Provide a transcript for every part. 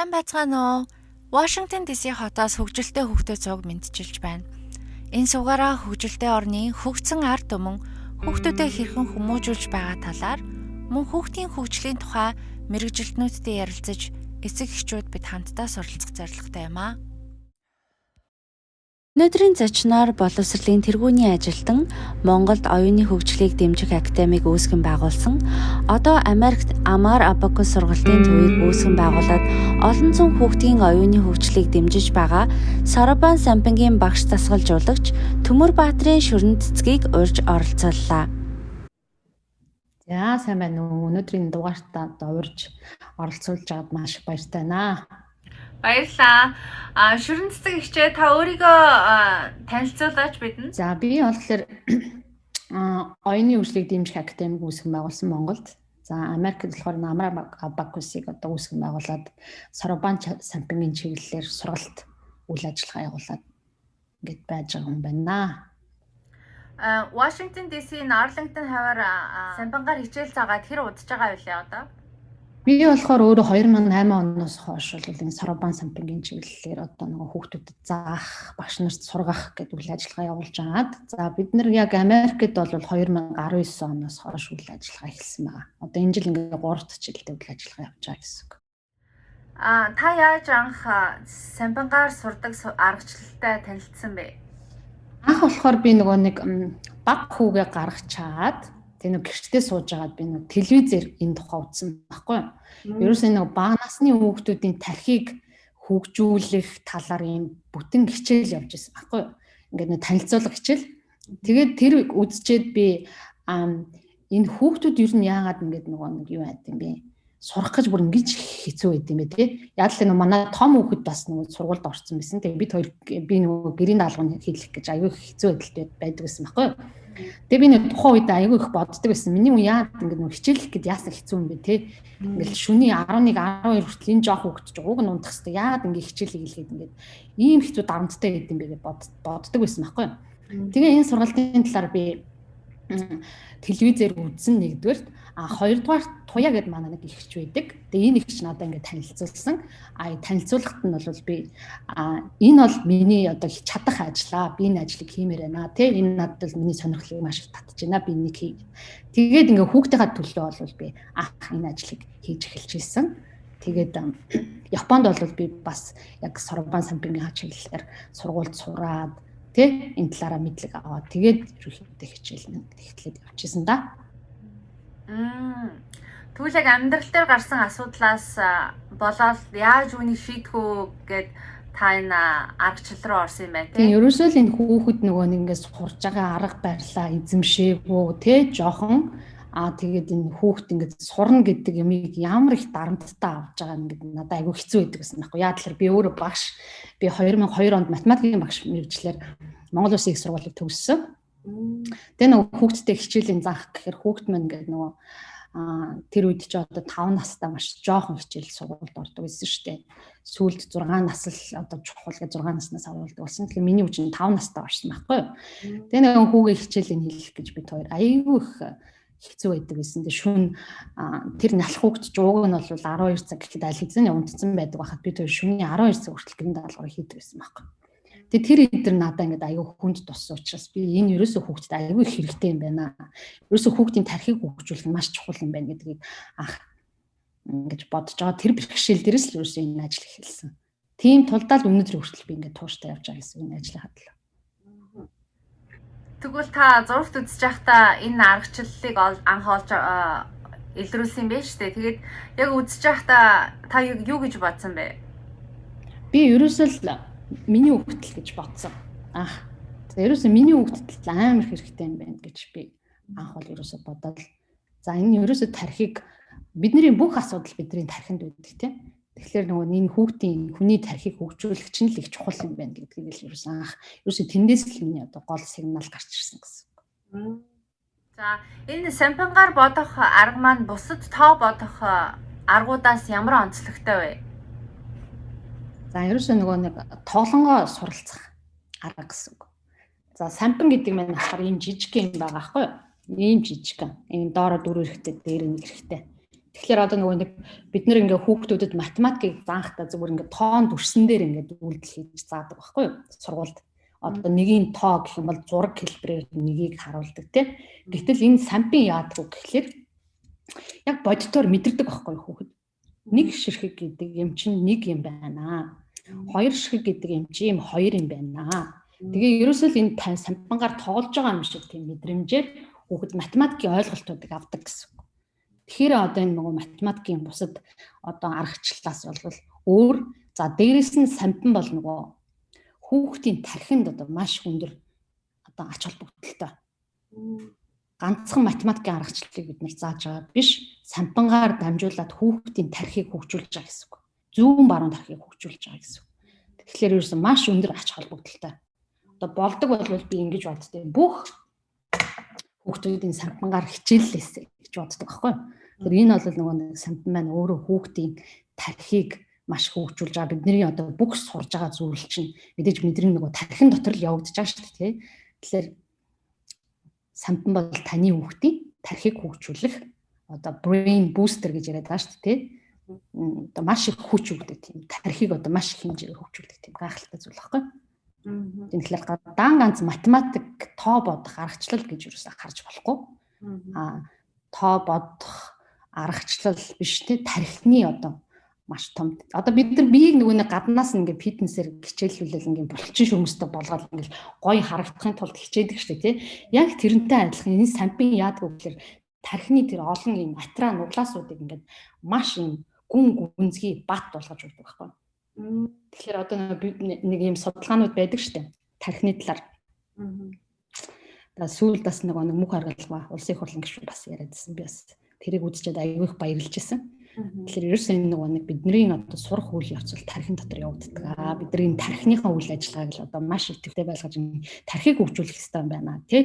Сайн байцгаана уу? Washington DC хотоос хөгжилтэй хүүхдүүд сууг мэдчилж байна. Энэ суугаараа хөгжилтэй орны хөгжсөн ард түмэн хүүхдүүдэд хэрхэн хүмүүжүүлж байгаа талаар мөн хүүхдийн хөгжлийн тухай мэрэгжилтнүүдтэй ярилцаж эцэг эхчүүд бид хамтдаа суралцах зорилготой юм аа. Өнөөдрийн зочноор боловсролын тэргүүний ажилтан Монголд оюуны хөгжлийг дэмжих академиг үүсгэн байгуулсан, одоо Америкт Амар Абакус сургалтын төвийг үүсгэн байгуулад олон зуун хүүхдийн оюуны хөгжлийг дэмжиж байгаа Сорбонн Сампингийн багш засгалжуулагч Төмөр Баатрын шүрэн цэцгийг урьж оролцууллаа. За сайн байна уу? Өнөөдрийн дугаартаа урьж оролцуулж байгаад маш их баяртай байна. Баярлалаа. Шүрэн цэцэг ихчээ та өөрийгөө танилцуулаач бидэнд. За би болохоор оюуны хөгжлийг дэмжих академиг үүсгэн байгуулсан Монголд. За Америкт болохоор Амар Абакусыг одоо үүсгэн байгуулад Сорбонн Сампингийн чиглэлээр сургалт үйл ажиллагаа явуулаад ингэж байж байгаа юм байна. Washington DC-ийн Arlington хавар Сампингаар хичээл заагаад хэр удаж байгаа вэ одоо? Би болохоор өөрөө 2008 оноос хойш бол энэ Сорбонн Сампингийн чиглэлээр одоо нөгөө хүүхдүүдэд заах, багш нарт сургах гэдэг үйл ажиллагаа явуулж байгаад. За бид нар яг Америкт бол 2019 оноос хойш үйл ажиллагаа эхэлсэн байна. Одоо энэ жил ингээ 3 дахь жилдээ үйл ажиллагаа явуулж байгаа гэсэн үг. Та яаж анх Сампингаар сурдаг аргачлалтай танилцсан бэ? Анх болохоор би нөгөө нэг баг хүүгээ гаргах чаад нэг гэрчтэй сууж байгаад би нэг телевизээр энэ тухай үзсэн байхгүй юу. Ерөөсөө нэг бага насны хүүхдүүдийн тархийг хөгжүүлэх талаар юм бүтэн хичээл явж байсан байхгүй юу. Ингээд нэг танилцуулга хичээл. Тэгээд тэр үзчихэд би энэ хүүхдүүд ер нь яагаад ингээд нөгөө нэг юу яд юм бэ? Сурах гэж бүр ингэж хэцүү байд юм бэ те. Яг л нэг манай том хүүхэд бас нөгөө сургуульд орсон байсан. Тэгээд бид хоёр би нөгөө гэрийн даалгавар хийх гэж аюу хэцүү байдалтай байдаг байсан байхгүй юу. Тэгээ би нэг тухайн үед аягүй их боддог байсан. Миний үе яад ингэ нэг хичээлэх гээд яасан хэцүү юм бэ те. Ингээл шөнийн 11 12 хүртэл энэ жоох хөвгтөж уг нь унтах хэвээр яагаад ингэ хичээлээ хийлгээд ингээд ийм хэцүү дарамттай байд юм бэ гэж боддог байсан байхгүй юу. Тэгээ энэ сургалтын талаар би телевизээр үзсэн нэгдүгээр хоёрдугаар туяа гэд манай нэг ихч байдаг. Тэгээ энэ ихч надад ингээд танилцуулсан. Танилцуулгад нь бол би энэ бол миний одоо чадах ажлаа. Би энэ ажлыг хиймээр байна. Тэ энэ надад миний сонирхлыг маш их татж байна. Би энийг хий. Тэгээд ингээд хүүхдийнхаа төлөө бол би энэ ажлыг хийж эхэлж ирсэн. Тэгээд Японд бол би бас яг Сорбонн Сампингийн чиглэлээр сургуульд сураад тэ энэ талаараа мэдлэг аваад тэгээд ерөнхийдөө хичээл нь эхлээд явчихсан да. Тэгвэл яг амьдрал дээр гарсан асуудлаас болоод яаж үүнийг шийдэх үү гэд та энэ аргачлал руу орсон юм байна тийм. Ерөөсөө л энэ хүүхэд нөгөө нэг ингээд сурж байгаа арга барилаа эзэмшээгүү тэ жоохон тэгээд энэ хүүхэд ингээд сурна гэдэг юмыг ямар их дарамттай авч байгаа ингээд надад айгүй хэцүү байдаг гэсэн байхгүй. Яа тэгэхээр би өөрөө багш би 2002 онд математикийн багш мэргэжлэр Монгол Улсын их сургуулийг төгссөн. Тэгээ нөгөө хүүхдтэй хичээлийн заах гэхээр хүүхд мань ингээд нөгөө тэр үед ч одоо 5 настай маш жоохон хичээл сургуульд ордог байсан шүү дээ. Сүүлд 6 нас л одоо чухал гэж 6 наснаас авуулдаг болсон. Тэгэхээр миний үеийн 5 настай орсон байхгүй юу. Тэгээ нөгөө хүүгээ хичээлийн хийх гэж бид хоёр аяйгүй их хэцүү байдаг гэсэн. Тэгээ шүн тэр налах хүүхд ч ууг нь бол 12 цаг гэхэд аль хэзээ унтцсан байдаг байхад бид хоёр шөнийн 12 цаг хүртэл гэрийн даалгавар хийдэг байсан байхгүй. Тэгээ тэр эдгээр надад ингээд аягүй хүнд туссан учраас би энэ ерөөсөө хүүхдэд аягүй их хэрэгтэй юм байна. Ерөөсөө хүүхдийн тархийг хөгжүүлэх нь маш чухал юм байна гэдгийг ингэж бодож байгаа. Тэр бэрхшээл дээрээс л ерөөсөө энэ ажил эхэлсэн. Тийм тулдаа л өнөөдөр хүртэл би ингээд тууштай явж байгаа гэсэн энэ ажлын хадлаа. Тэгвэл та зургт үзэж байхдаа энэ аргачлалыг анх олж илрүүлсэн юм байна шүү дээ. Тэгээд яг үзэж байхдаа та юу гэж бодсон бэ? Би ерөөсөө л миний хүүхдэл гэж бодсон. Ерөөсөө миний хүүхдэл амар хэрэгтэй юм байна гэж би анх бол ерөөсөө бодоод. За энэ ерөөсөө тархийг бидний бүх асуудал бидний тархинд байдаг тийм. Тэгэхээр нөгөө энэ хүүхдийн хүний тархийг хөгжүүлэх чинь л их чухал юм байна гэдгийг л ерөөсөө анх ерөөсөө тэндээс л миний одоо гол сигнал гарч ирсэн гэсэн. За энэ Сампингаар бодох арга маань бусад тоо бодох аргуудаас ямар онцлогтой вэ? За ерөөсөө нөгөө нэг тоглонгоо суралцах арга гэсэн үг. За Сампин гэдэг нь болохоор ийм жижиг юм байгаа байхгүй юу? Ийм жижиг. Ийм доороо 4 эрэхтэй, дээр 1 эрэхтэй. Тэгэхээр одоо нөгөө нэг бид нэр ингээ хүүхдүүдэд математикийг заахтаа зүгээр ингээ тоон дүрсэн дээр ингээ үйлдэл хийж заадаг байхгүй юу? Сургуульд. Одоо нэгийн тоо гэх юм бол зураг хэлбэрээр нэгийг харуулдаг тийм. Гэтэл энэ сампин яадаг вэ гэхэлэр яг бодитоор мэдэрдэг байхгүй юу хүүхэд. Нэг ширхэг гэдэг юм чинь нэг юм байна. Хоёр ширхэг гэдэг юм чинь хоёр юм байна. Тэгээ ерөөсөө л энэ сампингаар тоглож байгаа юм шиг тийм мэдрэмжээр хүүхэд математикийн ойлголтуудыг авдаг гэсэн. Тэгэхээр одоо энэ нөгөө математикийн бусад одоо аргачлалаас бол өөр за дээрэс нь сампин бол нөгөө хүүхдийн тархинд одоо маш өндөр одоо ач холбогдолтой. Ганцхан математикийн аргачлалыг бид нар зааж байгаа биш, сампингаар дамжуулаад хүүхдийн тархийг хөгжүүлж байгаа гэсэн үг. Зүүн баруун тархийг хөгжүүлж байгаа гэсэн үг. Тэгэхээр ерөөсөн маш өндөр ач холбогдолтой. Одоо болдог бол би ингэж боддтой. Бүх хүүхдүүдийн сампингаар хичээллээсэй гэж боддог байхгүй юу? Тэгэхээр энэ бол нөгөө нэг сампин маань өөрөө хүүхдийн тархийг маш хөгжүүлж байгаа. Бидний одоо бүх сурж байгаа зүйл чинь мэдээж бидний нөгөө тархин дотор л явагдаж байгаа шүү дээ. Тэгэхээр сампин бол таны хүүхдийн тархийг хөгжүүлэх одоо brain booster гэж яриад байгаа шүү дээ. Одоо маш их хүч өгдөг тийм тархийг одоо маш их хэмжээгээр хөгжүүлдэг тийм гайхалтай зүйл байхгүй юу? Тэгэхээр дан ганц математик тоо бодох аргачлал гэж юусаа харж болохгүй. Тоо бодох аргачлал биш те тархины одоо маш том. Одоо бид нар биеийг нөгөө нэг гаднаас ингээд фитнесээр хичээллүүлэл ингээд булчин шүмжтэй болгоод ингээд гоё харагдахын тулд хичээдэг шүү дээ тий. Яг тэрнтэй адилхан энэ сампин яадаг вэ гэхээр тархины тэр олон юм атра нуглаасуудыг ингээд маш юм гүн гүнзгий бат болгож өгдөг байхгүй. Тэгэхээр одоо нэг юм судалгаанууд байдаг шүү дээ. Тархины талаар. Сүүлд бас нэг мөх харгалгаа улсын хурлын гишүүн бас яриадсэн би бас тэрийг үзчихэд аягүй их баярлж байсан. Тэгэхээр ерөөсөө энэ нөгөө нэг бидний одоо сурах үйл явц бол тархин дотор явагддаг. Бидний тархиныхаа үйл ажиллагааг л одоо маш идэвхтэй байлгаж тархийг хөгжүүлэх хэрэгтэй юм байна. Тэ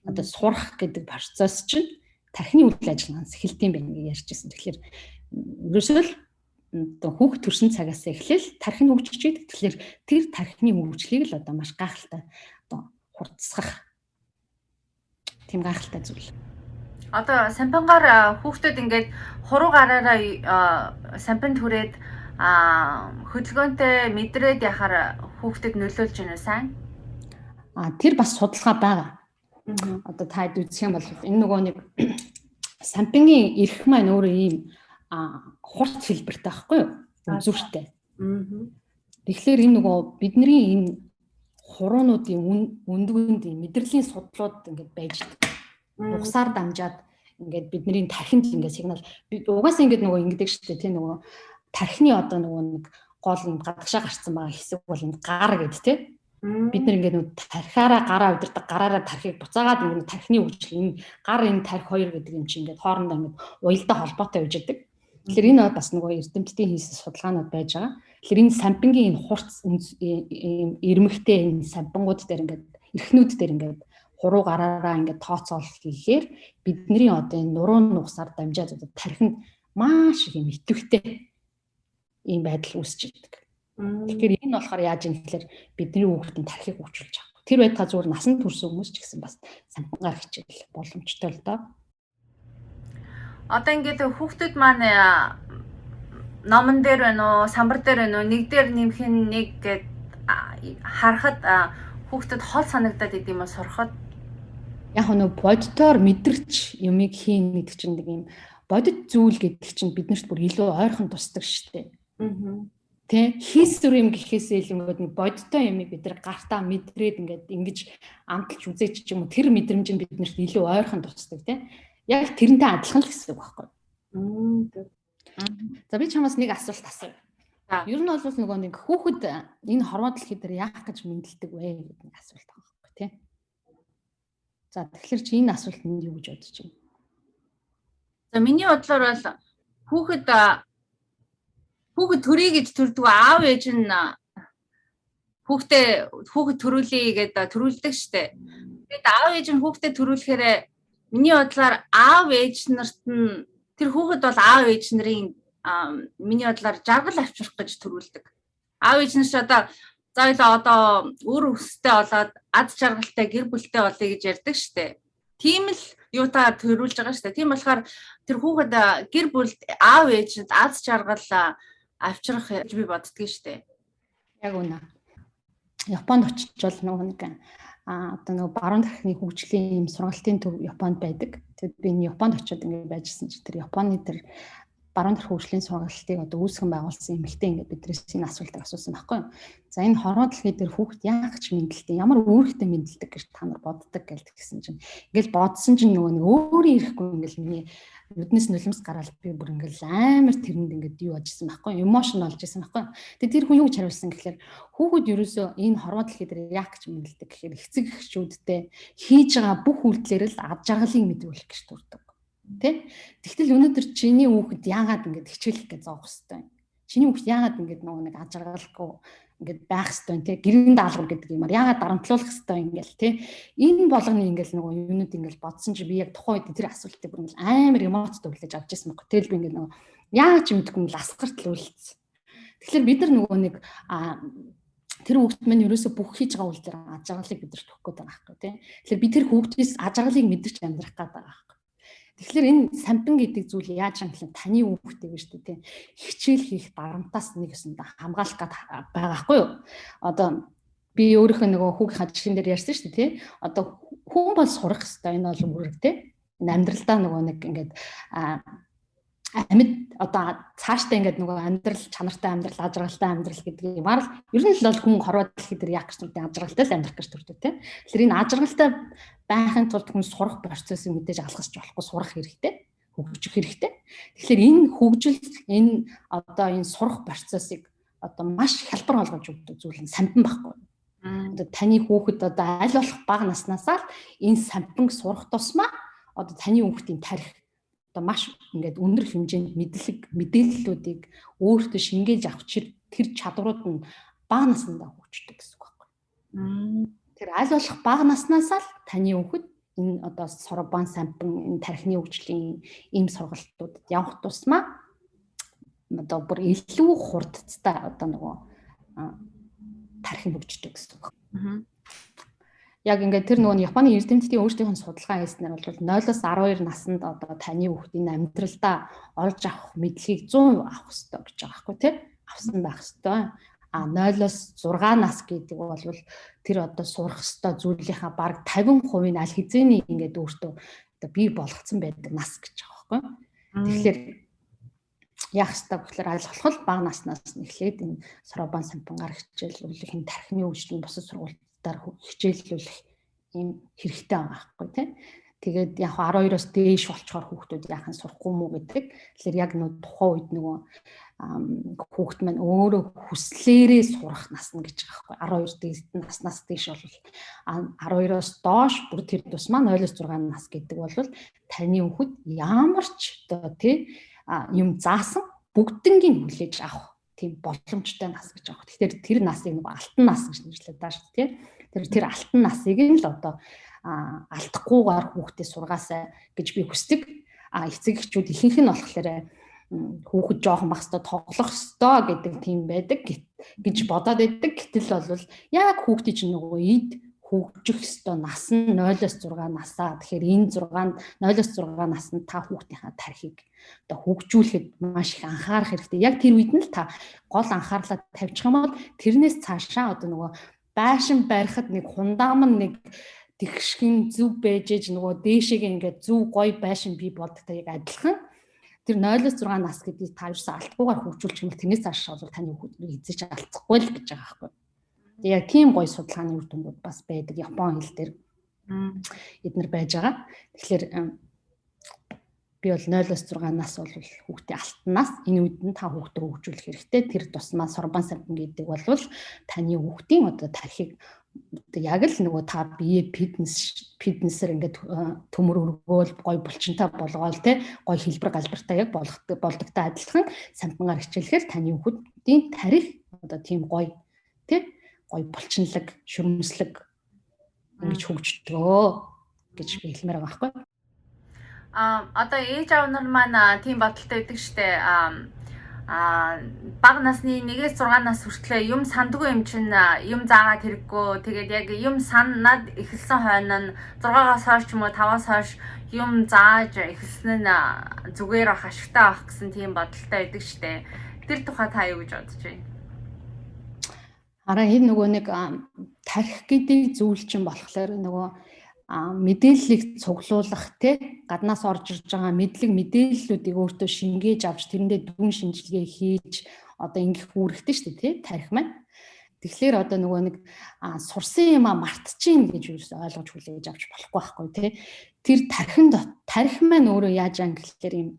одоо сурах гэдэг процесс чинь тархины үйл ажиллагаанаас эхэлдэг юм байна гэж ярьж байсан. Тэгэхээр ерөөсөө л одоо хүүхд төрсэн цагаас эхлээл тархин хөгжиж идэг. Тэгэхээр тэр тархины хөгжлийг л одоо маш гайхалтай одоо хурцсах тийм гайхалтай зүйл. Одоо сампингаар хүүхдүүд ингээд хуруу гараараа сампин түрээд хөдөлгөөнтэй мэдрээд яхаар хүүхдэд нөлөөлж байна уу сайн? Тэр бас судалгаа байгаа. Одоо та хэд үзэх юм бол энэ нөгөө нэг сампингийн эрх маань өөрөө ийм хурц хэлбэртэй байхгүй юу? Үзүүртэй. Тэгэхээр энэ нөгөө бидний энэ хуруунуудын өндгөөнд мэдрэлийн судлууд ингээд байж байгаа. Угсаар дамжаад ингээд бидний тархинд ингээд сигнал угаасаа ингээд нөгөө ингэдэг шүү дээ тийм нөгөө тархины одоо нөгөө нэг гол юм гадагшаа гарцсан байгаа хэсэг бол энэ гар гэдэг тийм бид нар ингээд нөгөө тархиараа гараа удирдаг гараараа тархийг буцаагаад ингээд тархины хөгжил энэ гар энэ тархи хоёр гэдэг юм чинь ингээд хоорондоо ингээд уялдаа холбоотой байж байгаа. Тэгэхээр энэ бас нөгөө эрдэмтдийн хийсэн судалгаанууд байж байгаа. Тэгэхээр энэ сампингийн энэ хурц ирмэгтэй энэ сампингууд дээр ингээд эрхнүүд дээр ингээд хуруу гараараа ингээд тооцоол хийхээр бидний одоо энэ нурууны нугасаар дамжаад одоо тархинд маш их юм идэвхтэй ийм байдал үүсэж идэг. Тэгэхээр энэ болохоор яаж юм гэхээр бидний хүүхдийн тархийг хөгжүүлж байгаа. Тэр байтугай зүгээр насанд хүрсэн хүмүүс ч гэсэн бас сампингаар хичээл боломжтой л доо. Одоо ингээд хүүхдүүд маань номон дээр байна уу, самбар дээр байна уу, нэг дээр нэмэх нэг гэд харахад хүүхдэд хол санагдаад идэм юм сурахад яг нэг бодитоор мэдэрч юмыг хийн гэдэг чинь нэг юм бодит зүйл гэдэг чинь биднэрт бүр илүү ойрхон тусдаг шүү дээ. Тэ хийсвэр юм гэхээсээ илүү нэг бодиттой юмыг бид нар гартаа мэдрээд ингээд ингэж амталж үзээч ч юм уу тэр мэдрэмж нь биднэрт илүү ойрхон тусдаг тэ. Яг тэрнтэй адилхан л гэсэн үг байхгүй. За би чамаас нэг асуулт асууя. Ер нь бол нөгөө нэг хүүхэд энэ хорвоо дэлхий дээр яах гэж мэдлдэг вэ гэдэг нэг асуулт байгаа байхгүй тий. За тэгэхээр чи энэ асуултанд юу гэж бодож байна? За миний бодлоор бол хүүхэд төрий гэж төрдөг аав ээж нь хүүхэд төрүүлээ гэдэг төрүүлдэг штэ. Тэгээд аав ээж нь хүүхдэд төрүүлэхээр миний бодлоор аав ээж нарт нь тэр хүүхэд бол аав ээж нарын миний бодлоор жаргал авчрах гэж төрүүлдэг. Аав ээж нь ч одоо заавал одоо үр өстэй болоод аз жаргалтай гэр бүлтэй болъё гэж ярьдаг штэ. Тийм л юутаа төрүүлж байгаа шүү дээ. Тийм болохоор тэр хүүхэд гэр бүл аав ээжэд аз жаргал авчрах гэж би боддгийн шүү дээ. Яг үнэ. Японд очичвол нөгөө нэг одоо нөгөө баруун тархины хөгжлийн юм сургалтын төв Японд байдаг. Тэгээд би энэ Японд очиод ингээд байжсэн чи тэр Японы тэр баруун тархи хөгжлийн сургалтыг одоо үүсгэн байгуулсан эмэгтэй ингээд бидрээс энэ асуултыг асуусан байхгүй юу. За энэ хорвоо дэлхий дээр хүүхэд яах ч мэдлэлтэй ямар үүрэгтэй мэдлэлтэй гэж та нар боддог гэсэн чинь ингээд бодсон чинь нөгөө нэг өөрөө ирэхгүй ингээд миний нүднээс нулимс гараад би бүр ингээд амар тэрэнд ингээд юу ажижсан байхгүй юу. Эмошн болж исэн байхгүй юу. Тэгээд тэр хүн юу гэж хариулсан гэхээр хүүхэд ерөөсөө энэ хорвоо дэлхий дээр яах ч мэдлэлтэй гэхээр эцэг эхчүүдтэй хийж байгаа бүх үйлдэлээр л ад жаргалыг мэдүүлэх гэж төрдөг. Тэ? Тэгтэл өнөөдөр чиний хүүхэд яагаад ингэж хичээлэх гэж зоох хэвтэй. Чиний хүүхэд яагаад ингэж нөгөө нэг аж аргалгүй ингэж байх хэвтэй тэ? Гэрийн даалгавар гэдэг юмар яагаад дарамтлуулах хэвтэй ингээл тэ? Энэ болгоны ингээл нөгөө юунууд ингээл бодсон чи би яг тухайн үед тэр асуултыг бүр ингээл амар эмоцтой хүлээж авч ирсэн байхгүй. Тэгэл би ингээл нөгөө яагаад ч мэдгүй ингээл асгарт л үлдсэн. Тэгэхээр бид нар нөгөө нэг тэр хүүхэд маань ерөөсөө бүх хийж байгаа үйл дээр аж аргалыг бидэрт өгөх гээд байгаа байхгүй тий. Тэгэхээр би тэр хүүхдээс аж аргалыг мэдэрч амьдрах гээд байгаа байхгүй. Тэгэхээр энэ сампин гэдэг зүйл яаж хангалан таны хүүхдээ гэж шүү дээ. Хичээл хийх дарамтаас нэг өсөндө хамгаалах гээд байгаа байхгүй юу? Одоо би өөрийнхөө нөгөө хүүгийн жишгэн дээр ярьсан шүү дээ тий. Одоо хүн бол сурах хэрэгтэй энэ бол үүрэг тий. Энэ амьдралдаа нөгөө нэг ингээд амьд одоо цаашдаа ингээд нөгөө амьдрал чанартай амьдрал аж аргалтай амьдрал гэдэг юмар л ер нь л бол хүн хорвоо дэлхий дээр яах гэж төрдөг аж аргалтай л амьдрах гэж төрдөг тийм. Тэгэхээр энэ аж аргалтай байхын тулд хүн сурах процессыг мэдээж алгасч болохгүй сурах хэрэгтэй, хөгжих хэрэгтэй. Тэгэхээр энэ хөгжил энэ одоо энэ сурах процессыг одоо маш хялбар болгож өгдөг зүйл нь сампин байхгүй. Одоо таны хүүхэд одоо аль болох бага наснаасаа л энэ сампинг сурах тусмаа одоо таны хүүхдийн тарих одоо маш ингээд өндөр хэмжээнд мэдээллүүдийг өөртөө шингээж авах тэр чадварууд нь бага наснаа хөгждөг гэсэн үг байхгүй. Тэр аль болох бага наснаас л таны хүүхэд энэ одоо Сорбон сампин энэ тархины хөгжлийн ийм сургалтуудад явах тусмаа одоо бүр илүү хурдцтай одоо нөгөө тархин хөгждөг гэсэн үг. Яг ингээд тэр нөгөө Японы эрдэмтдийн өөрсдийнх нь судалгаа хийснээр бол 0-12 наснд одоо таны хүүхдийн амьдралдаа олж авах мэдлэгийг 100% авах хэрэгтэй гэж байгаа байхгүй тий? Авсан байх хэрэгтэй. 0-6 нас гэдэг бол тэр одоо сурах хэрэгтэй зүйлийнхаа бараг 50% аль хэзээний ингээд өөртөө одоо бий болгоцсон байдаг нас гэж байгаа байхгүй. Тэгэхээр яах хэрэгтэй гэхээр аль болох бага наснаас нь эхлээд энэ Сорбон сампингаар хичээлүүлэх энэ тархины хөгжлийн бусад сургалтаар хичээллүүлэх юм хэрэгтэй байгаа байхгүй тий. Тэгээд яг 12-оос дээш болчоор хүүхдүүд яахан сурахгүй мүү гэдэг. Тэгэхээр яг нөө тухайн үед нөгөө хүүхд маань өөрөө хүслээрээ сурах нас нь гэж байгаа байхгүй. 12 наснаас дээш бол 12-оос доош бүр тэр тусмаа 0-6 нас гэдэг бол таны хүүхэд ямар ч одоо тий юм заасан бүгднгийн хүлээж авах тийм боломжтой нас гэж байгаа. Тэгэхээр тэр насыг нэг алтан нас гэж нэрлэдэг даа шүү дээ. Тэр алтан насыг л одоо алдахгүйгээр хүүхдээ сургаасаа гэж би хүсдэг. Эцэг эхчүүд ихэнх нь болохоор хүүхэд жоохон бах хэвээр тоглох хэвээр гэдэг тийм байдаг гэж бодоод байдаг. Гэтэл бол яг хүүхдээ чинь нөгөө эд хөгжих хэвээр нас нь 0-6 насаа. Тэгэхээр энэ 0-6 наснд та хүүхдийнхаа тархийг одоо хөгжүүлэхэд маш их анхаарах хэрэгтэй. Яг тэр үед нь л та гол анхаарлаа тавьчих юм бол тэрнээс цаашаа одоо нөгөө байшин барихад нэг хундамн нэг тэгшгэн зүв бэжэж нөгөө дээшээгээ ингээд зүв гой байшин бий болдогтой яг адилхан. Тэр 0-6 нас гэдэг та юусан алдгүйгээр хөгжүүлчих юм бол тэрнээс цаашаа бол таны хүүхдийг эзэж алдахгүй л гэж байгаа байхгүй. Яг тийм гоё судалгааны үр дүнүүд бас байдаг Япон хэл дээр эднэр байж байгаа. Тэгэхээр би бол 0-6 нас бол хүүхдээ алтнаас энэ үед нь та хүүхдээ хөгжүүлэх хэрэгтэй. Тэр тусмаа Сорбон сампин гэдэг бол таны хүүхдийн одоо тархийг яг л нөгөө та бие фитнесээр ингээд төмөр өргөөл гой булчинтай болгоол те гой хэлбэр галбартай яг болдогтой адилхан сампингаар хичээлэхээр таны хүүхдийн тарих одоо тийм гой те гой булчинлаг шүрмслэг ингэж хөгждгөө гэж би хэлмээр байгаа байхгүй. Одоо ээж аав нар маань тийм бодолтой байдаг штэ. бага насны 1-6 нас хүртлээр юм сандгүй юм чинь юм заагаад хэрэггүй. Тэгээд яг юм санаад эхэлсэн хойно нь 6-аас хойш ч юм уу 5-аас хойш юм зааж эхэлсэн нь зүгээр ах ашигтай авах гэсэн тийм бодолтой байдаг штэ. Тэр тухай та юу гэж бодож байна? Хараа энэ нөгөө нэг тарих гэдэг зүйл чинь болохоор нөгөө мэдээллийг цуглуулах те гаднаас орж ирж байгаа мэдээллүүдийг өөртөө шингээж авч тэрэндээ дүн шинжилгээ хийж одоо ингэх үүрэгтэй шүү дээ те тарих маань. Тэгэхээр одоо нөгөө нэг сурсан юм мартчихин гэж юу ойлгож хүлээж авч болохгүй байхгүй те. Тэр тарих маань өөрөө яаж ангиллахэр юм.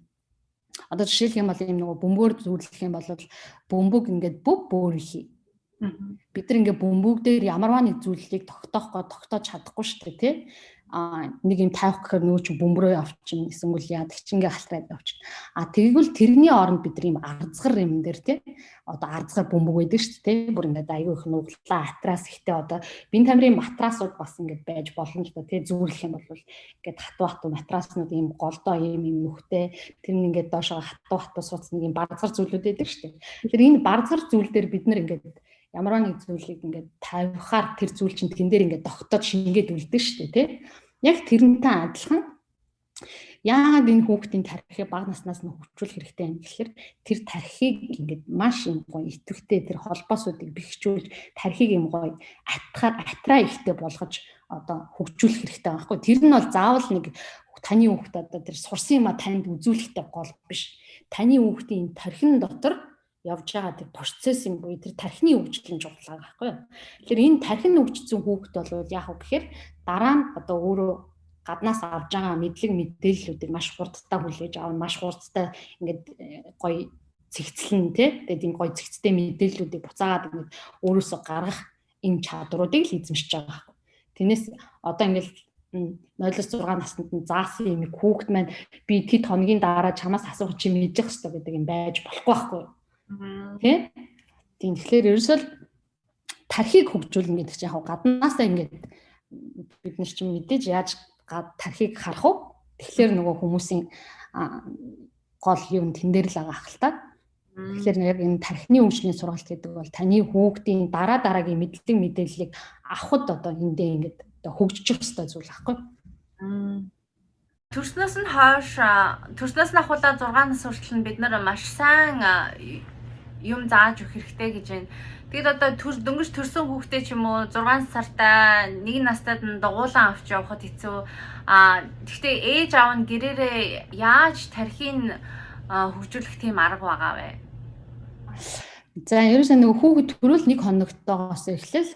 Одоо жишээлх юм бол юм нөгөө бөмбөөр зүйлэх юм бол бөмбөг ингээд бүр хий. Бид нар ингээ бөмбөг дээр ямарваа нэг зүйлийг тогтоож чадахгүй шүү дээ тий. Нэг юм тавих гэхээр нөө чи бөмбөрөө авчин эсвэл яадаг чи ингээ халтраад авчин. Тэгвэл тэрний оронд бид нар юм арзгар юм дээр тий. Одоо арзгар бөмбөг байдаг шүү дээ тий. Бүр ингээ аягүй их нуглаа атрас ихтэй одоо бие тамирын матрасууд бас ингээ байж болно л да тий. Зүүрлэх юм бол ингээ хатуу матраснууд ийм голдоо ийм нүхтэй тэр нь ингээ доошоо хатуу сууц нэг юм барзгар зүйлүүд байдаг шүү дээ. Тэр энэ барзгар зүйл дээр бид нар ингээ ямар нэг зүйлийг ингээд тавихаар тэр зүйл чинь тэн дээр ингээд тогтоод шингээд үлддэг шүү дээ тий. Яг тэрнтэй адилхан яагаад энэ хүүхдийн тархийг бага наснаас нь хөгжүүлэх хэрэгтэй юм гэхээр тэр тархийг ингээд маш юм гоё идэвхтэй тэр холбоосуудыг бэхжүүлж тархийг юм гоё атраа ихтэй болгож одоо хөгжүүлэх хэрэгтэй байхгүй. Тэр нь бол заавал нэг таны хүүхд одоо тэр сурсан юма танд үзүүлэхтэй гол биш. Таны хүүхдийн тархин дотор явж байгаа тэр процесс юм буюу тэр тархины хөгжлийн чухал байхгүй юу. Тэгэхээр энэ тархин хөгжсөн хүүхэд бол яах вэ гэхээр дараа нь одоо өөрөө гаднаас авж байгаа мэдээллүүдийг маш хурдтай хүлээж авах, маш хурдтай ингээд гоё цэгцлэн тий. Тэгээд энэ гоё цэгцтэй мэдээллүүдийг буцаагаад ингээд өөрөөсөө гаргах энэ чадруудыг л эзэмшиж байгаа байхгүй. Тэрнээс одоо ингээд 0-6 наснд нь заасан юм хүүхэд маань би тэд хоногийн дараа чамаас асуух чи мэдэх хэрэгтэй гэдэг юм байж болохгүй байхгүй юу. Тэ? Тийм тэгэхээр ерөөсөө тархийг хөгжүүлнэ гэдэг чинь яг гаднаасаа ингээд бид нар чинь мэдээж яаж тархийг харах вэ? Тэгэхээр нөгөө хүмүүсийн гол юм тэн дээр л байгаа хэл та. Тэгэхээр яг энэ тархины хөгжлийн сургалт гэдэг бол таны хүүхдийн дараагийн мэдээллийг авахд одоо эндээ ингээд хөгжих ёстой зүйл байхгүй. Төрснөөс нь хойш төрснөөс нь ахуулаад 6 нас хүртэл нь бид нар маш сайн юм зааж өгөх хэрэгтэй гэж байна. Тэгэд одоо дөнгөж төрсөн хүүхдээ ч юм уу 6 сартай 1 настайд нь дугуулan авч явахд хэцүү. Гэхдээ ээж аав нь гэрээрээ яаж тархийг хөгжүүлэх тийм арга байгаа вэ? За ерөөсөө нөгөө хүүхэд төрөл 1 хоногтойгоос эхлээл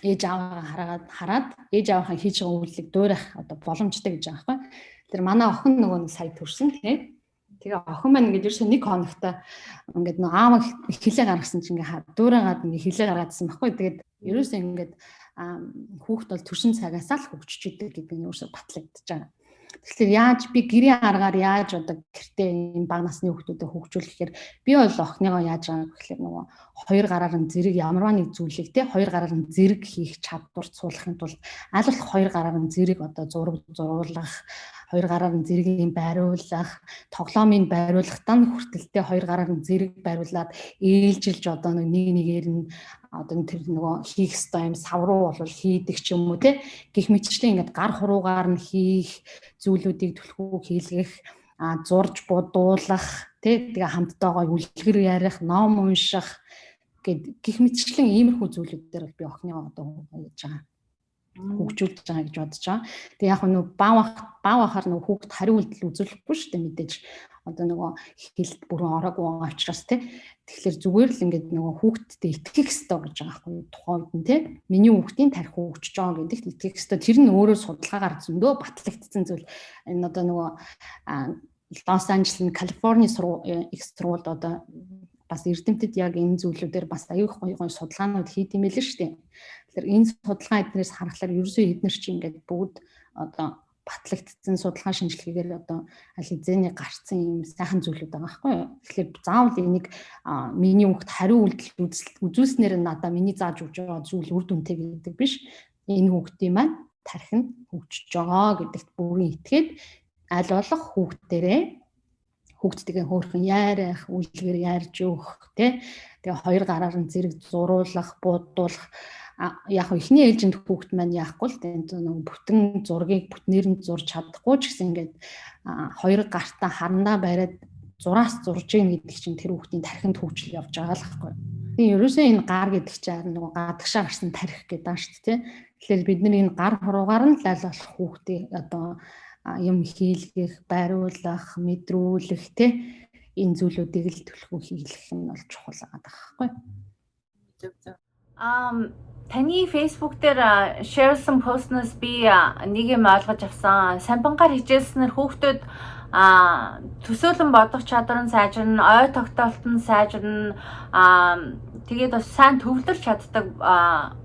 ээж ааваа хараад ээж аавынхаа хийж байгаа үйлдэлийг дуурайх одоо боломжтой гэж байгаа байхгүй. Тэр манай охин нөгөө сая төрсөн тийм. Тэгээ охин маань ингээд ерөөсөө 1 хоногтой ингээд нөгөө аав хилээ гаргасан чинь ингээд дуурайгаад ингээд хилээ гаргаадсан байхгүй. Тэгээд ерөөсөө ингээд хүүхэд бол төрсөн цагаас л хөгжиж идэг гэдэг нь ерөөсөө батлагдчихж байгаа. Тэгэхээр яаж би гэрийн аргаар яаж одоо гэртээ энэ бага насны хүүхдүүдэд хөгжүүлэхээр би бол охиныгоо яаж байгаа гэхээр нөгөө 2 гараар нь зэрэг ямарваа нэг зүйлийг те 2 гараар нь зэрэг хийх чадвар цуулахын тулд аль болох 2 гараар нь зэрэг одоо зурулах 2 гараар нь зэргийг байруулах, тоглоомыг байруулах дан хүртэлтэй 2 гараар нь зэрэг байруулад ээлжилж одоо нэг нэгээр нь одоо тэр нөгөө хийх ёстой юм савруу бол хийдэг ч юм уу те гих мэтчлэн ингээд гар хуруугаар нь хийх зүйлүүдийг түлхүү хийлгэх зурж будуулах те тэгээ хамттайгаа үлгэр ярих ном унших гих мэтчлэн иймэрхүү зүйлүүдээр би охиныгоо одоо яаж байгаа хөгжүүлж байгаа гэж бодож байгаа. Тэгээ яг нөгөө баавахаар нөгөө хүүхд хариу үйлдэл үзүүлэхгүй шүү дээ мэдээж одоо нөгөө хэлт бүрэн ороогүй байгаа учраас те тэгэхээр зүгээр л ингээд нөгөө хүүхдтэй итгэх ёстой гэж байгаа байхгүй тухайн үед нь те миний хүүхдийн тарих хөгжиж байгаа гэдэгт итгэх ёстой тэр нь өөрөө судалгаагаар зөндөө батлагдсан зүйл энэ одоо нөгөө Лос Анжелес Калифорни их сургуульд одоо бас эрдэмтэд яг энэ зүйлүүдээр бас аюул гоё судалгаанууд хийх юм байл шүү дээ. Тэгэхээр энэ судалгаа эднээс харахаар ерөөсөө эднэр чинь ингээд бүгд одоо батлагдсан судалгаа шинжилгээгээр одоо аль хэзээний гарцсан юм сайхан зүйлүүд байгаа байхгүй юу. Тэгэхээр заавал энийг миний хүүхд хариу үйлдэл үзүүлснээр нь надаа миний зааж өгч байгаа зүйл үр дүнтэй гэдэг биш. Энэ хүүхдийн маань тарих нь хөгжиж байгаа гэдэгт бүрэн итгээд аль болох хүүхдээрээ хүүхдтэйгээ хөөрхөн яарах, үлгэр яарж өгөх тий. Тэгээ хоёр гараар нь зэрэг зуруулах, буудуулах. Яг ихний ээлжинд хүүхд маань яахгүй л тий. Нэг бүтэн зургийг бүтнээр нь зурж чадахгүй ч гэсэн ингээд хоёр гартаа харандаа бариад зураас зурж ийн гэдэг чинь тэр хүүхдийн тархинд хөгжил явж байгаа л байхгүй. Тэгээ ерөөсөө энэ гар гэдэг чинь нөгөө гадагшаа гарсан тархи гэдэг байна шүү дээ тий. Тэгэхээр бид нар энэ гар хуруугаар нь лал болох хүүхдийг одоо юм хийлгэх, бариулах, мэдрүүлэх тий энэ зүйлүүдийг л төлхөө хийлгэх нь бол чухал байгаа байхгүй. Таны Facebook дээр shareсан постноос би нэг юм ойлгож авсан. Самбангаар хичээлснээр хүүхдүүд төсөөлөн бодох чадвар нь сайжирна, ой тогтоолт нь сайжирна, тэгээд бас сайн төвлөрч чаддаг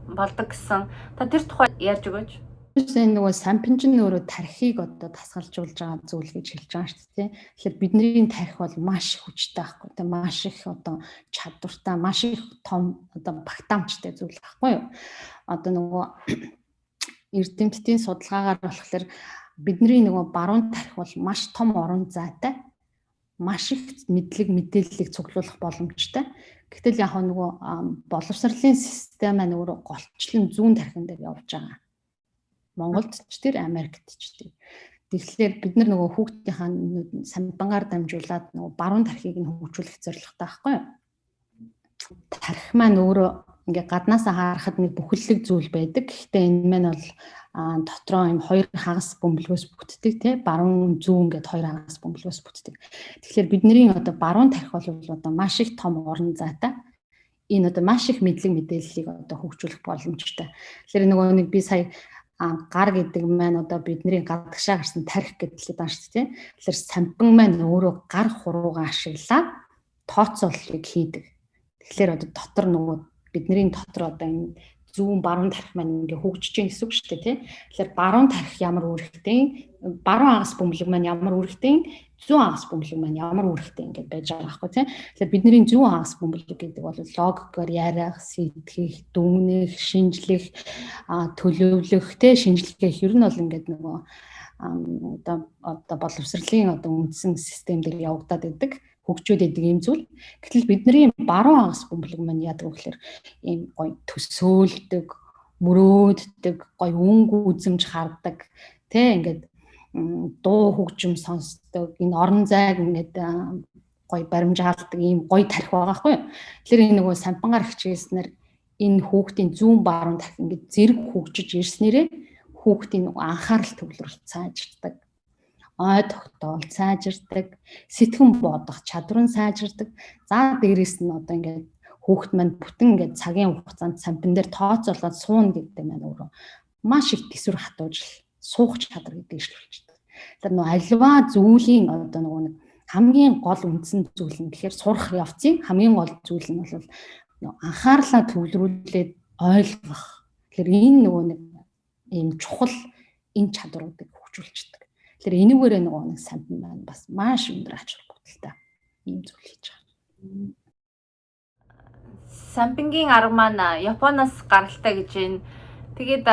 болдог гэсэн. Та тэр тухай ярьж өгөөч. Энэ нөгөө сампинж нь өөрөө тархийг одоо тасгалжуулж байгаа зүйл гэж хэлж байгаа шүү дээ. Тэгэхээр бидний тархи бол маш их хүчтэй байхгүй. Тэ маш их одоо чадвартай, маш их том одоо багтаамжтай зүйл байхгүй юу? Одоо нөгөө эрдэмтдийн судалгаагаар болохоор бидний нөгөө баруун тархи бол маш том орон зайтай, маш их мэдлэг мэдээллийг цуглуулах боломжтой. Гэтэл яг нөгөө боловсролын систем маань өөрөө голчлон зүүн тархин дээр явж байгаа. Монголд ч тэр Америкт ч тэр. Тэгэхээр бид нар нөгөө хүүхдийн самбангаар дамжуулаад нөгөө баруун тархийг нь хөгжүүлэх зорилготой байхгүй юу? Тархи маань өөрөө ингээ гаднаасаа харахад нэг бүхэллэг зүйл байдаг. Гэхдээ энэ маань бол дотроо юм хоёр хагас бөмбөлгөөс бүтдэг тий баруун зүүн гэд хоёр хагас бөмбөлгөөс бүтдэг. Тэгэхээр бидний одоо баруун тархи бол одоо маш их том орон зайтай. Энэ одоо маш их мэдлэг мэдээллийг одоо хөгжүүлэх боломжтой. Тэгэхээр нөгөө нэг би сая гар гэдэг маань одоо бидний гадагшаа гарсан тархи гэдэг л байна шүү дээ. Тэгэхээр самбан маань өөрөө гар хуруугаа ашиглаад тооцооллыг хийдэг. Тэгэхээр одоо дотор нөгөө бидний дотор одоо энэ зүүн баруун тархи маань ингээ хөгжиж байгаа гэсэн үг шүү дээ тий. Тэгэхээр баруун тархи ямар үүрэгтэй, баруун хагас бөмбөлөг маань ямар үүрэгтэй, зүүн хагас бөмбөлөг маань ямар үүрэгтэй ингээ байж байгаа байхгүй тий. Тэгэхээр бидний зүүн хагас бөмбөлөг гэдэг бол логикоор яриах, сэтгэх, дүгнэх, шинжлэх, төлөвлөх тий шинжилгээх ер нь бол ингээд нөгөө одоо боловсролын одоо үндсэн систем дээр явагдаад байдаг. Хөгжөөд идэг юм зүйл. Гэтэл бидний баруун хагас бөмбөлөг маань яадаг вэ гэхээр ийм гоё төсөөлдөг, мөрөөддөг, гоё өнгө үзэмж хардаг, тэ ингээд дуу хөгжим сонсдог, энэ орон зайг ингээд гоё баримжаалдаг ийм гоё тархи байгаа хгүй юу. Тэгэхээр энэ нөгөө самбангаар хичээснээр энэ хүүхдийн зүүн баруун тархи ингээд зэрэг хөгжиж ирснээрээ хүүхдийн нөгөө анхаарал төвлөрөлт сайжирдаг. Ой тогтоол сайжирдаг, сэтгэн бодох чадвар нь сайжирдаг. За дээрээс нь одоо ингээд хүүхэд маань бүтэн ингээд цагийн хугацаанд самбин дээр тооцоолоод сууна гэдэг маань өөрөө маш их төсвөр хатууж суух чадвар гэдэг ижлүүлчихдэг. Тэгэхээр нөгөө альва зүйлийн одоо нөгөө нэг хамгийн гол үндсэн зүйл нь тэгэхээр сурах явцын хамгийн гол зүйл нь бол анхаарлаа төвлөрүүлээд ойлгох. Тэгэхээр энэ нөгөө нэг ийм чухал энэ чадваруудыг хөгжүүлчихдэг. Тэр энүүгээрээ нөгөө нэг самбан маань бас маш өндөр ач холбогдолтой ийм зүйл хийж байгаа. Самбангийн арга маань Японоос гаралтай гэж байна. Тэгээд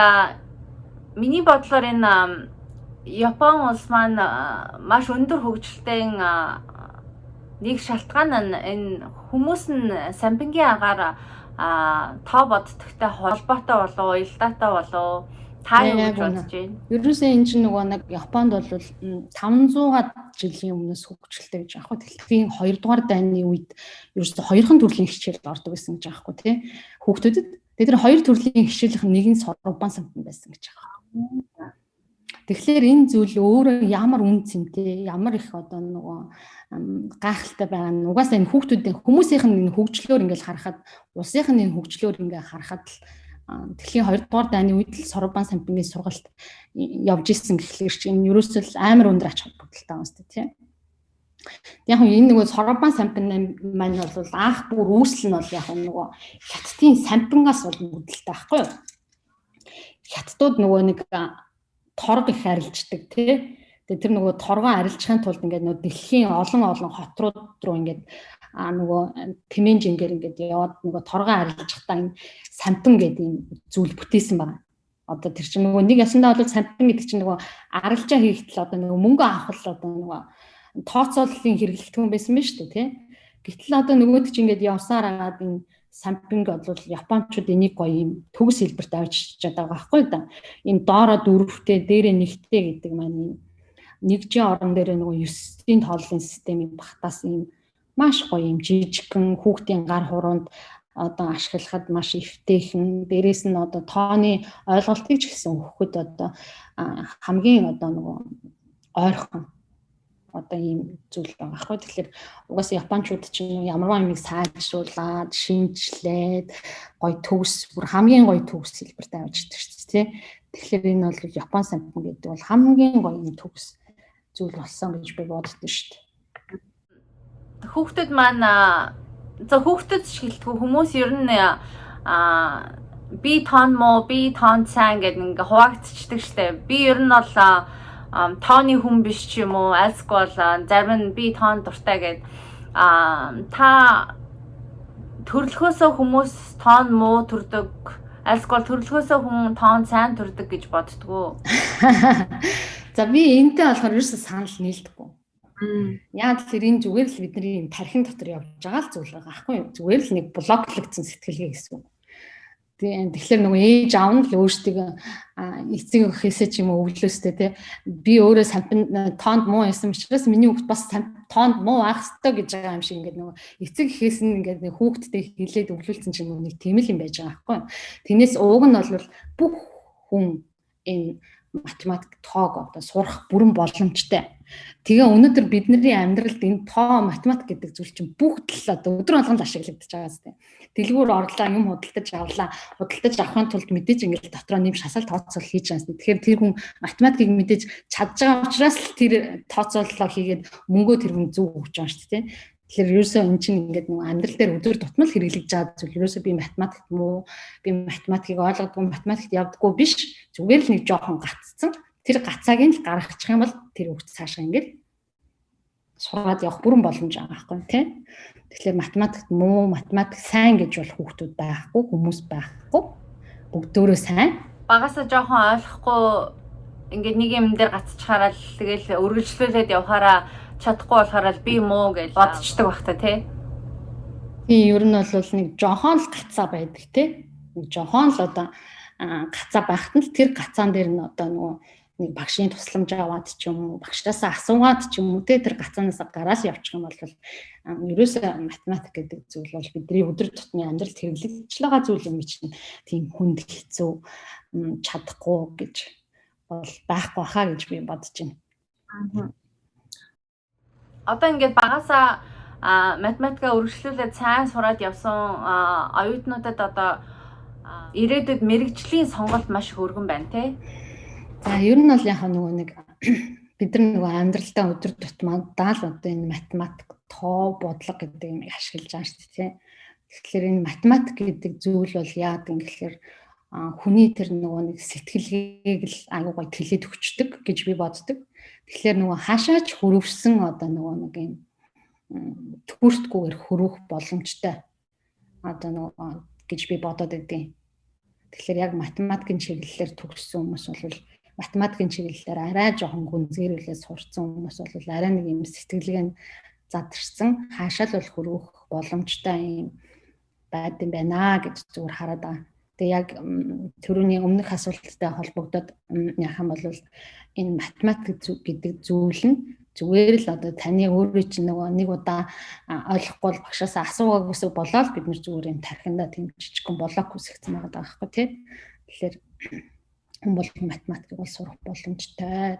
миний бодлоор энэ Япон улс маань маш өндөр хөгжилтэй нэг шалтгаан нь энэ хүмүүс нь самбангийн агаар тоо боддогтой холбоотой болов уу, уялдаатай болов уу? Та юу гэж бодож байна? Ерөөсөө энэ чинь нөгөө нэг Японд бол 500-аад жилийн өмнөөс хөгжилтэй гэж аахгүй. Тэгэхээр 2 дугаар дайны үед ерөөсөө хоёрхан төрлийн хичээл ордог байсан гэж аахгүй тий. Хүүхдүүдэд тэр хоёр төрлийн хичээлийнх нь нэг нь сургамбан самбан байсан гэж байгаа. Тэгэхээр энэ зүйл өөрөө ямар үн цэнтэй, ямар их одоо нөгөө гайхалтай байгаа нь угаасаа энэ хүүхдүүдийн хүмүүсийнх нь энэ хөгжлөөр ингээл харахад, улсынх нь энэ хөгжлөөр ингээ харахад Дэлхийн 2 дугаар дайны үед л Сорбан самбангийн сургалт явж исэн гэхлээр чинь ерөөсөө амар өндөр ач холбогдолтой байна шүү дээ тийм. Яг энэ нөгөө Сорбан самбан маань бол анх бүр үүсэл нь бол яг нөгөө хятадын самбангаас бол мөдөлтэй байхгүй юу? Хятадууд нөгөө нэг торг их арилждаг тий. Тэгээ тэр нөгөө торгоо арилжахын тулд ингээд нөгөө дэлхийн олон хотрууд руу ингээд нөгөө тэмээн жингээр ингээд яваад нөгөө торгоо арилжахдаа энэ самбан гэдэг юм зүйл бүтээсэн байна. Одоо тэр чинь нөгөө нэг ясандаа бол самбан гэдэг чинь нөгөө арилжаа хийхдээ одоо нөгөө мөнгө авах л одоо нөгөө тооцооллын хэрэглэлтэн байсан байна шүү дээ тий. Гэтэл одоо нөгөөд чи ингээд явсаар агаад энэ сампинг бол японочууд энийг гоё юм төгс хэлбэрт авчиж байгаа байхгүй да. Энэ доороо дөрөвтэй дээрээ нэгтэй гэдэг маань нэгжийн орон дээр нөгөө 9-ийн тооллын системийн багтаас ийм маш гоё юм жижигхэн хүүхдийн гар хуруунд одоо ашиглахад маш эвтэйхэн дээрээс нь одоо тооны ойлголтыг ч гэсэн өгөхөд одоо хамгийн одоо нөгөө ойрхон одоо ийм зүйл байгаа байхгүй. Тэгэхээр угаасаа японочууд чинь ямарваа юмыг сайжруулад, шинжлээд гоё төгс бүр хамгийн гоё төгс хэлбэрт авчиж шүү дээ тий. Тэгэхээр энэ бол Япон сампин гэдэг бол хамгийн гоё юм төгс зүйл болсон гэж би боддоо шүү дээ. Хүүхдүүд маань за хүүхдүүд шилтгүү хүмүүс ер нь би тоон муу, би тоон сайн гэдэг ингээ хуваагдчихдаг штэ. Би ер нь бол тооны хүн биш ч юм уу, альсгүй бол зарим нь би тоон дуртай гэд та төрөлхөөсөө хүмүүс тоон муу төрдөг, альсгүй төрөлхөөсөө хүн тоон сайн төрдөг гэж боддгоо. За би энэтэй болохоор ерөөсөө санал нийлдэггүй. Яг л энэ зүгээр л бидний тархин дотор явж байгаа л зүйл байгаа байхгүй юу? Зүгээр л нэг блоклогдсон сэтгэлгээ гэсэн үг. Тэгэхээр нөгөө ээж аав нь л өөрсдөө эцэг эхээсээ ч юм уу өвлөөстэй те би өөрөө сампин тоонд муу байсан учраас миний хүүхд бас тоонд муу байх ёстой гэж байгаа юм шиг ингээд нөгөө эцэг эхээс нь ингээд нэг хүүхдтэй хилээд өвлүүлсэн чинь нэг тийм л юм байж байгаа байхгүй юу? Тэрнээс ууг нь бол бүх хүн энэ математик тоог одоо сурах бүрэн боломжтой. Тэгээ өнөөдөр бидний амьдралд энэ тоо математик гэдэг зүйл чинь бүгд л одоо өдөр болгон ашиглагдаж байгаа зү. Дэлгүүр орлоо юм худалдаж авлаа. Худалдаж авахын тулд мэдээж ингээд дотроо нэм шасал тооцоол хийж байгаа зү. Тэгэхээр тэр хүн математикийг мэдээж чадж байгаа учраас л тэр тооцооллоо хийгээд мөнгөө тэр хүн зөв өгч байгаа шүү дээ. Тэгэхээр ерөөсөө эн чинь ингээд нэг амьдрал дээр өдөр тутмал хэрэглэж байгаа зүйл. Ерөөсөө би математикт муу, би математикийг ойлгодгүй, математикт явдаггүй биш. Зүгээр л нэг жоохон гаццсан. Тэр гацааг нь л гаргачих юм бол тэр хөвгт цаашаа ингээд сураад явах бүрэн боломж байгаа байхгүй тий. Тэгэхээр математикт муу, математик сайн гэж бол хүүхдүүд байхгүй, хүмүүс байхгүй. Бүгдөө сайн. Багасаа жоохон ойлгохгүй ингээд нэг юм дээр гацчихараа л тэгэл үргэлжлүүлээд явахаараа чадахгүй болохоор би муу гэж бодчихдаг байх та тий. Тийм ер нь бол нэг жоохон л гацаа байдаг тий. Нэг жоохон л одоо гацаа байхад нь тэр гацаан дээр нь одоо нөгөө нэг багшийн тусламж аваад ч юм уу багшаасаа асуугаад ч юм уу тэр гацаанаас гараад явчих юм бол ерөөсөө математик гэдэг зүйл бол бидний өдөр тутмын амьдралд хэрэглэж байгаа зүйл юм чинь тийм хүнд хэцүү чадахгүй гэж бол байхгүй хаа гэж би бодож байна. Одоо ингээд багасаа математикаа үргэлжлүүлээд сайн сураад явсан оюутнуудад одоо ирээдүйд мэрэгжлийн сонголт маш их өргөн байна тий. За ер нь бол яг нөгөө нэг бид нар нөгөө амьдралдаа өдөр тутмаа л одоо энэ математик, тоо, бодлого гэдэг юм ашиглаж байгаа шүү дээ тий. Тэгэхээр энэ математик гэдэг зүйл бол яагаад юм гэхээр хүний тэр нөгөө нэг сэтгэлгээг л аягүй гоё тэлээд өгчдөг гэж би боддог. Тэгэхээр нөгөө хаашаач хөрөвсөн одоо нөгөө нэг юм төртгүүгээр хөрөх боломжтой одоо нөгөө гэж би бодоод байдیں۔ Тэгэхээр яг математикийн чиглэлээр төгссөн хүмүүс бол математикийн чиглэлээр арай жоохон гүнзгийрүүлээ сурцсан хүмүүс бол арай нэг юм сэтгэлгээ нь задарсан хаашаа л бол хөрөх боломжтой юм байд юм байна гэж зүгээр хараад байгаа. Тэгээ яг түрүүний өмнөх асуулттай холбогдоод яах юм бол энэ математик гэдэг зүйл нь зүгээр л одоо таны өөрөө чинь нэг удаа ойлгохгүй багшаасаа асуугаагүйс болоод бид нэр зүгээр юм тархиндаа тийм жижигхэн блок үсгсэн байгаа байхгүй тий. Тэгэхээр хүн бол математик бол сурах боломжтой.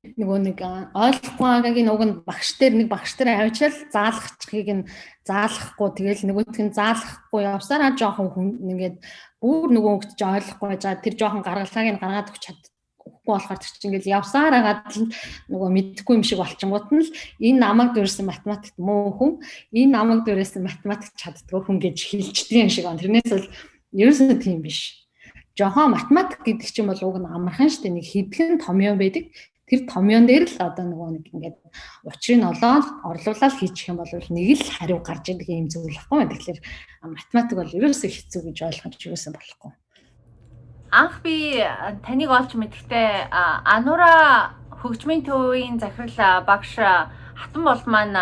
Нөгөө нэг ойлгохгүй байгааг нь уг нь багш дээр авчаал заалгахчгийг нь заалгахгүй тэгэл нөгөөх нь заалгахгүй явсараа жоохон хүн ингээд бүр нөгөө хөгт ч ойлгохгүй жаа тэр жоохон гаргалгааг нь гаргаад өгч чадахгүй болохоор тэр чинь ингээд явсаар агаад нөгөө мэдэхгүй юм шиг болчингууд нь л энэ намайг дөрөсөн математикт муу хүн энэ намайг дөрөсөн математик чаддгүй хүн гэж хэлждэг юм шиг байна. Тэрнээс бол ерөөсөө тийм биш. Жохон математик гэдэг чинь бол уг нь амархан шүү дээ. Нэг хэдхэн томьёо байдаг. Тэр томьёон дээр л одоо нөгөө нэг ингээд учрыг олоод орлуулаад хийчих юм бол нэг л хариу гарч идэг юм зүйл байхгүй. Тэгэхээр математик бол ерөөсөө хэцүү гэж ойлгож юусэн болохгүй. Анх би таныг олж мэдэхдээ Анура хөгжмийн төвийн захирал багш хатан бол маань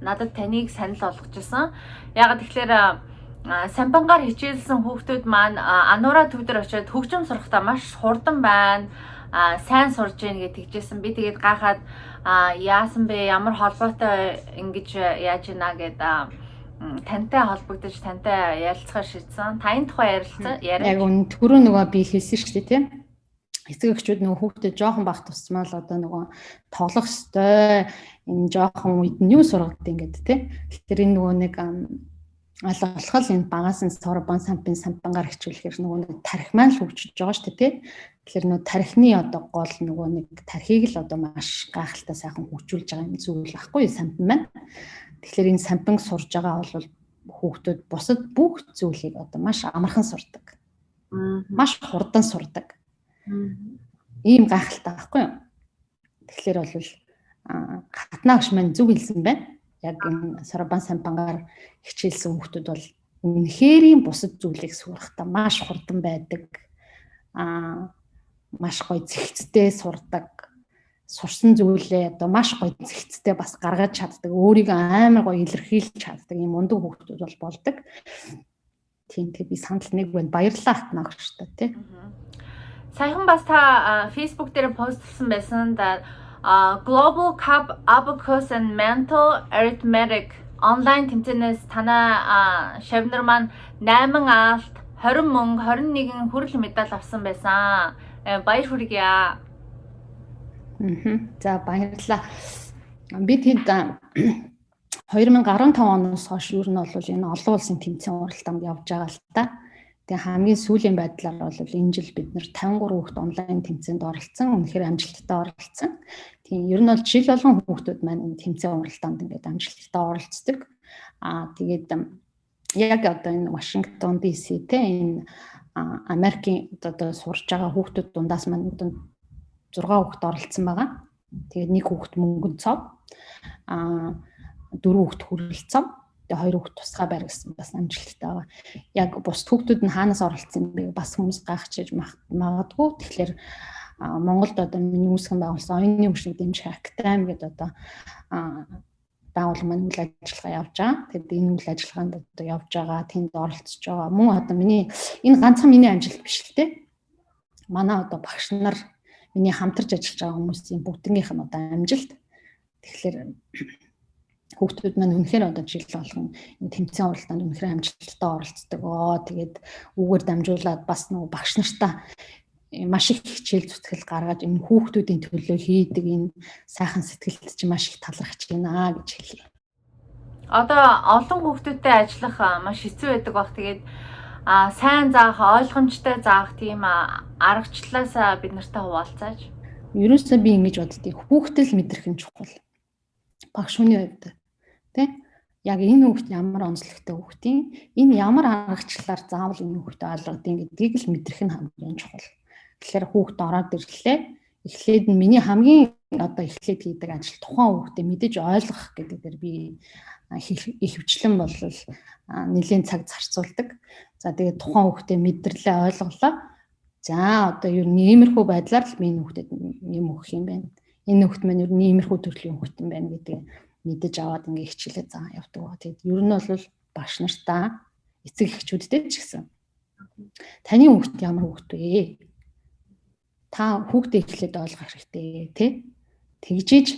надад таныг санал болгочихсон. Яг тэгэхээр самбангаар хичээлсэн хүүхдүүд маань ануураа төвдөр очиод хөгжим сурахдаа маш хурдан байна. Сайн сурж ийн гэж тэгжсэн. Би тэгээд гайхаад яасан бэ? Ямар холбоотой ингэж яаж ийна гэд тантай холбогдож тантай ярилцахаар шийдсэн. Таны тухай ярилцсан. Яг үн түрүү нөгөө би хэлсэн шүү дээ тийм. Эцэг эхчүүд нөгөө хүүхдэд жоохон бах тусмаа л одоо нөгөө тоглох ёстой. Энэ жоохон үед нь юу сургадаг ингээд тийм. Тэгэхээр энэ нөгөө нэг аль болох энэ багаас нь сорбон сампангаар хичүүлэхээр нөгөө нэг тарих маань л хөгжиж байгаа шүү дээ тийм. Тэгэхээр нөгөө тарихны одоо гол нөгөө нэг тархийг л одоо маш гайхалтай сайхан хөгжүүлж байгаа юм зүйл байхгүй сампан маань. Тэгэхээр энэ сампан сурж байгаа бол хүүхдүүд бусад бүх зүйлийг одоо маш амархан сурдаг. Маш хурдан сурдаг. Ийм гайхалтай байхгүй юу? Тэгэхээр бол хатнаагш маань зөв хэлсэн байна. Яг энэ сорбан сампангаар хичээлсэн хүүхдүүд бол үнэхээр бусад зүйлийг сурахдаа маш хурдан байдаг. Маш гоё зэгцтэй сурдаг. Сурсан зүйлээ одоо маш гоё зэгцтэй бас гаргаж чаддаг. Өөрийгөө амар гоё илэрхийлж чаддаг юм ундаг хүүхдүүд бол болдог. Тийм би санал нэг байна. Баярлалаа хатнаагштай тий. Саяхан бас та Facebook дээр постлсан байсан да Global Cup Abacus and Mental Arithmetic онлайн тэмцээнээс танаа шавнар маань 8 алт, 20 мөнгө, 21 хүрэл медаль авсан байсан. Баяр хүргье. За баярлалаа. Би тэд 2015 оноос хойш юу нь бол энэ олон улсын тэмцээн уралдаанд явж байгаа л та. Тэгээ хамгийн сүүлийн байдлаар бол энэ жил бид нэр 53 хүүхэд онлайн тэмцээнд оролцсон. Үнэхээр амжилттай оролцсон. Тийм ер нь бол жил болгон хүүхдүүд маань энэ тэмцээн уралдаанд ингээд амжилттай оролцдог. Тэгээд яг одоо энэ Вашингтон DC те энэ Америкийн одоо сурж байгаа хүүхдүүд дундаас маань 6 хүүхэд оролцсон байгаа. Тэгээд 1 хүүхэд мөнгөн цов. 4 хүүхэд хүрэл цов. Тэгээ 2 хүүхэд тусгай байр гэсэн бас амжилттай байгаа. Яг бус хүүхдүүд нь хаанаас оролцсон бэ? Бас хүмүүс гайхчихж магадгүй. Тэгэхээр Монголд одоо миний үүсгэн байгуулсан оюуны хөгжлийг дэмжих Актайм гэдэг одоо байгууллага маань үйл ажиллагаа явж байгаа. Тэгээд энэ үйл ажиллагаанд одоо явж байгаа, тэнд оролцож байгаа. Мөн одоо миний энэ ганцхан миний амжилт биш л дээ. Манай одоо багш нар миний хамтарч ажиллаж байгаа хүмүүсийн бүгднийх нь одоо амжилт. Тэгэхээр хүүхдүүд маань үнэхээр одоо жил болгон энэ тэмцээн уралдаанд үнэхээр амжилттай оролцдог. Тэгээд үүгээр дамжуулаад бас нөгөө багш нартаа маш их хичээл зүтгэл гаргаж энэ хүүхдүүдийн төлөө хийдэг энэ сайхан сэтгэлд чи маш их талархаж байна гэж хэлье. Одоо олон хүүхдүүдтэй ажиллах маш хэцүү байдаг баг. Тэгээд сайн заах, ойлгомжтой заах тийм аргачлалаас бид нартай хуваалцааж. Ерөөсөө би ингэж боддгийг хүүхдэл мэдрэх нь чухал. Багш хүний хувьд тий яг энэ хүүхд ямар онцлогтой хүүхдийн энэ ямар аргачлалаар заавал энэ хүүхдэд ойлгодгийг гэдгийг л мэдрэх нь хамгийн чухал. Тэгэхээр хүүхд ороод ирлээ. Эхлээд нь миний хамгийн одоо эхлээд хийдэг ажил тухайн хүүхдэд мэдээж ойлгох гэдэг дээр би их хвчлэн бол нэлийн цаг зарцуулдаг. За тэгээд тухайн хүүхдэд мэдрэлээ ойлголоо. За одоо ер нь иймэрхүү байдлаар л би энэ хүүхдэд юм өгөх юм байна. Энэ хүүхд маань ер нь иймэрхүү төрлийн хүүхд юм байна гэдэг мэдэж аваад ингээ хичээлээ заа явдаг. Тэгээд ер нь бол багш нартаа эцэг эхчүүдтэй ч гэсэн таны хүүхд ямар хүүхд вэ? Та хүүхдээ эхлээд ойлгох хэрэгтэй тий. Тэгжиж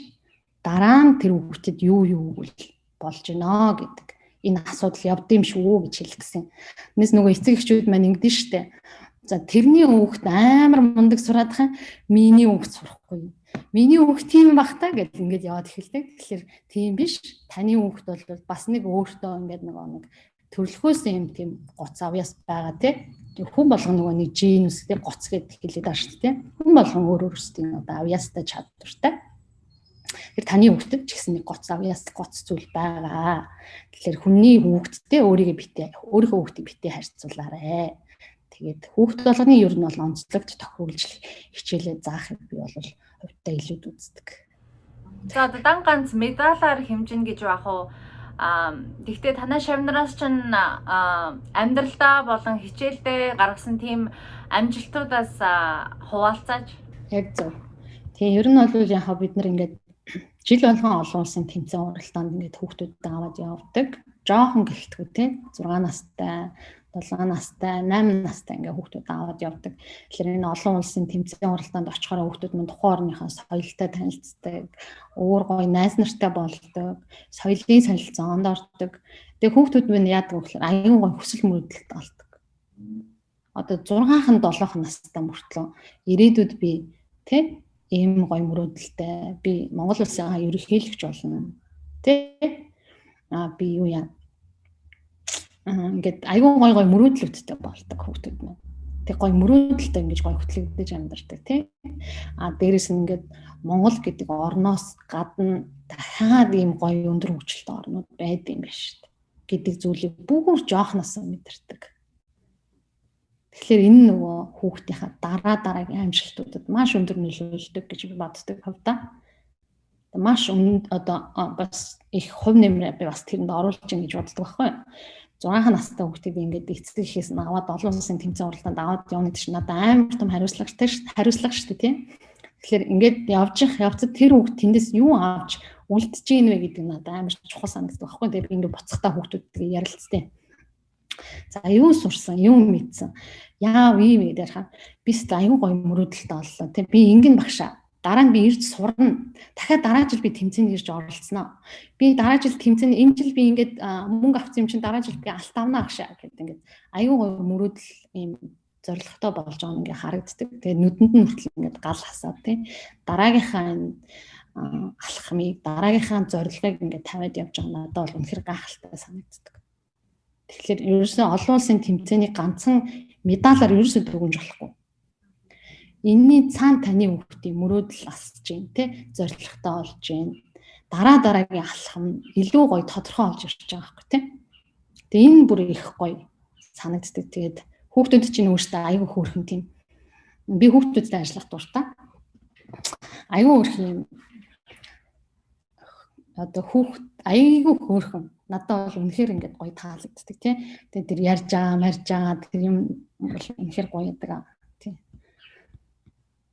дараа нь тэр хүүхдэд юу болж гинэ гэдэг энэ асуудал явд юм шүү гэж хэлчихсэн. Тэрнээс нөгөө эцэг эхчүүд маань ингэдэж штэ. За тэрний хүүхд амар мундаг сураад хаа миний хүүхд сурахгүй. Миний хүүхд тийм бах та гэж ингэж яваад эхэлдэг. Тэгэхээр тийм биш. Таны хүүхд бол бас нэг өөртөө ингэж нэг төрөлхөөс юм тийм гоц авьяас байгаа тий. Хүн болгоно нөгөө нэг генус тий гоц гэдэг хэлээд байгаа шүү дээ. Хүн болгон өөрөөсөө одоо авьяастай чадвартай. Тэр таны хүүхдэд ч гэсэн нэг гоц авьяас гоц зүйл байгаа. Тэгэхээр хүний хүүхдтэй өөрийнхөө хүүхдийг битээ харьцуулаарэ. Тэгээд хүүхд болгоны ер нь бол онцлогт тохируулж хичээлээ заахыг би бол хувьдаа илүүд үздэг. За дан ганц медалаар хэмжинэ гэж байх уу? Тэгтээ танай шавнараас чинь амьдралдаа болон хичээлдээ гаргасан тийм амжилтуудаас хуваалцааж. Яг зөв. Тэгээ ер нь бол яг бид нар ингээд жил болгон олон улсын тэмцээн уралдаанд ингээд хүүхдүүдтэй аваад явдаг. Жоохон гэлтгүй тий 6 настай, 7 настай, 8 настай ингээд хүүхдүүд аваад явдаг. Тэгэхээр энэ олон улсын тэмцээн уралдаанд очихоор хүүхдүүд мань тухайн орныхаа соёлтой танилцдаг, өөр гоё найз нартай болдог, соёлын солилцоонд ордог. Тэгээ хүүхдүүд мань яадаг вэ гэхээр аюун гоё хүсэл мөрөөдөлт олдог. Одоо 6-хан 7 настай мөртлөө ирээдүйд би тий ийм гоё мөрөөдөлтэй би Монгол улсын ерөнхийлөгч болно. Тэ? Би юу яа. Ингээд аюун гоё мөрөөдлүүдтэй болдог хүүхдүүд маань. Тэг гоё мөрөөдөлтэй ингэж гоё хөтлөгдөж амьдардаг тий. Дээрээс нь ингээд Монгол гэдэг орноос гадна дахиад ийм гоё өндөр хөгжилтэй орнууд байдаг юм байна шүү дээ. Гэдэг зүйлийг бүр жоохноос мэдэрдэг. Тэгэхээр энэ нөгөө хүүхдийнхаа дараагийн амжилтуудад маш өндөр нөлөөлдөг гэж би боддог хувьдаа. Маш одоо бас их хувь нэмрээ би бас тэрэнд оруулж ин гэж боддог байхгүй юу. 6 настай хүүхдийг ингээд эцэг эхээс нь аваад олон улсын тэмцээн уралдаанд аваад явна гэдэг чинь надад амар том хариуцлага шүү дээ тийм. Тэгэхээр ингээд явцад тэр хүүхд тэндээс юу авч үлдэж ийн вэ гэдэг нь надад амар чухал санагддаг байхгүй юу. Тэгээд би ингээд буцахтаа хүүхдүүдтэй ярилцдаг. За юу сурсан, юу мэдсэн. Яав ийм гэдэг хаа би ч аюу гоё мөрөөдөлтөй боллоо. Тэг би ингэн багшаа. Дараа нь би ирж сурна. Дахиад дараа жил би тэмцээнд ирж оролцсноо. Би дараа жил тэмцээнд энэ жил би ингээд мөнгө авсан юм чинь дараа жил би алт авна багшаа гэдэг ингээд аюу гоё мөрөөдөл ийм зорилготой болж байгаа ингээ харагддаг. Тэгээд нүдэнд нь хүртэл ингээд гал хасаад тий. Дараагийнхаа алхмыг, дараагийнхаа зорилгыг ингээд тавиад явж байгаа надад бол үнэхээр гайхалтай санагддаг. Тэгэхээр ерөөсөө олон улсын тэмцээний ганцхан медалаар ерөөсөө төгөж болохгүй. Энэний цаана таны хүүхдийн мөрөөдөл асж гин тэ зорилготой болж гин. Дараагийн алхам илүү гоё тодорхой болж ирж байгаа байхгүй тэ. Тэгээ энэ бүр их гоё санагддаг. Тэгээд хүүхдүүд чинь өөртөө аюу хөөрхөн тийм. Би хүүхдүүдтэй ажиллах дуртай. Аюу хөөрхөн одоо аюу хөөрхөн надад бол үнэхээр ингээд гоё таалагддаг тий. Тэгээд тэр ярьж байгаа тэр юм үнэхээр гоё яадаг тий.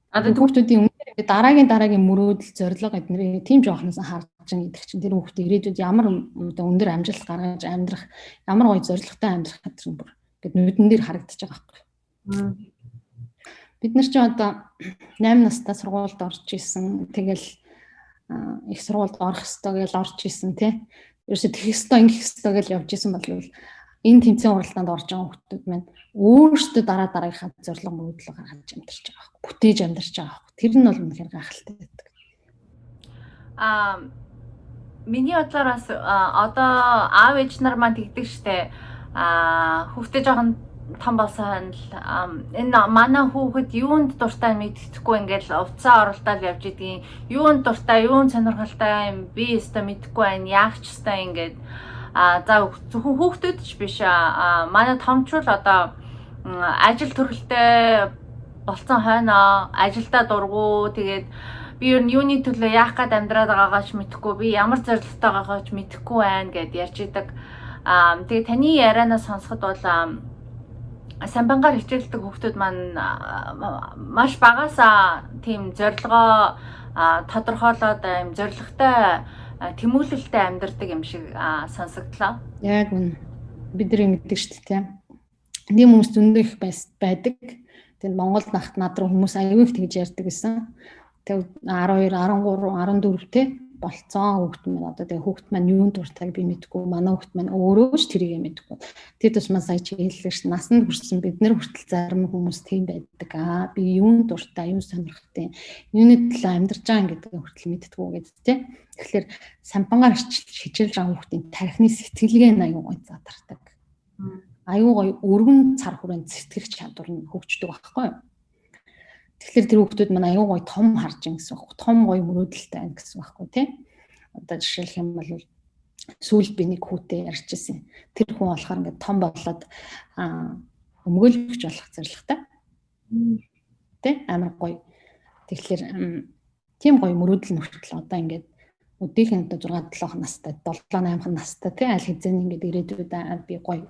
Одоо хүүхдүүдийн үнэхээр дараагийн мөрөөдөл зорилго эднэрийг тийм жоохноос харж байгаа гэдэг чинь тэр хүүхд ирээдүйд ямар өндөр амжилт гаргаж амьдрах, ямар гоё зорилготой амьдрах гэдэг нь бүр ингээд нүдэн дээр харагдаж байгаа байхгүй. Бид нар ч одоо 8 настай сургуульд орж исэн. Тэгэл их сургуульд орох ёстой гэж орж исэн тий. Ерөөсө тэгэх ёстой ингэх ёстой гэж явж исэн бол энэ тэмцээн уралдаанд орж байгаа хүүхдүүд маань өөрсдөө дараагийнхаа зорилго мөрөөдөл гаргаж амьдарч байгаа байхгүй. Бүтээж амьдарч байгаа байхгүй. Тэр нь бол үнэхээр гайхалтай байдаг. Миний бодлоороос одоо аав ээж нар маань тэгдэг штэ. Хүүхдээ жоохон том болсон энэ манай хүүхэд юунд дуртай мэддэхгүй ингээл увцаа оролдоод явж идгийн юунд дуртай юунд сонирхолтой юм би өстө мэдхгүй байна яах ч өстө ингээд за зөвхөн хүүхдүүд ч биш манай томчууд одоо ажил төрөлтэй болцсон хойноо ажилдаа дургу тэгээд би ер нь юуны төлөө яах гээд амьдраад байгаагаа ч мэдэхгүй би ямар зорилготой байгаагаа ч мэдэхгүй байна гэд ярьж идэг. Тэгээд таны ярианаас сонсоход бол самбангаар хичээлдэг хүүхдүүд маань маш багасаа тийм зорилгоо тодорхойлоод юм зорилготой тэмүүлэлтэй амьдардаг юм шиг сонсогдлоо. Яг үнэ. Бид нар ингэдэг шүү дээ. Тийм хүмүүс зөндөө их байдаг. Тэгээд Монголд над руу хүмүүс аюул их тэгж ярьдаг гэсэн. Тэгээд 12, 13, 14 те болцсон хүүхд маань одоо тэгээ хүүхд маань юунд дуртайг би мэдэхгүй манай хүүхд маань өөрөө ч тэрийг мэдэхгүй. Тэр тусмаа сая чи хэллээ ш насанд хүрсэн бид нар хүртэл зарим хүмүүс тийм байдаг. Би юунд дуртай, юунд сонирхтой, юуны төлөө амьдарч байгаа гэдгийг хүртэл мэддэггүй гэдэг тий. Тэгэхээр самбангаар хичээлж байгаа хүүхдийн тархины сэтгэлгээ нь аюу гой задардаг. Аюу гой өргөн цар хүрээнд сэтгэх чадвар нь хөгждөг байхгүй юу? Тэгэхээр тэр хүүхдүүд маань аюу гой том харж ин гэсэн үг. Том гой мөрөөдөлтэй байна гэсэн байхгүй тий. Одоо жишээлх юм бол сүүлд би нэг хүүтэй ярьчихсан. Тэр хүн болохоор ингээд том болоод өмгөөлөгч болох зорилготой. Тий амар гой. Тэгэхээр тийм гой мөрөөдөл нөхцөл одоо ингээд өдийнхэн одоо 6-7 настай 7-8 настай тий аль хэзээ ингээд ирээдүйд би гой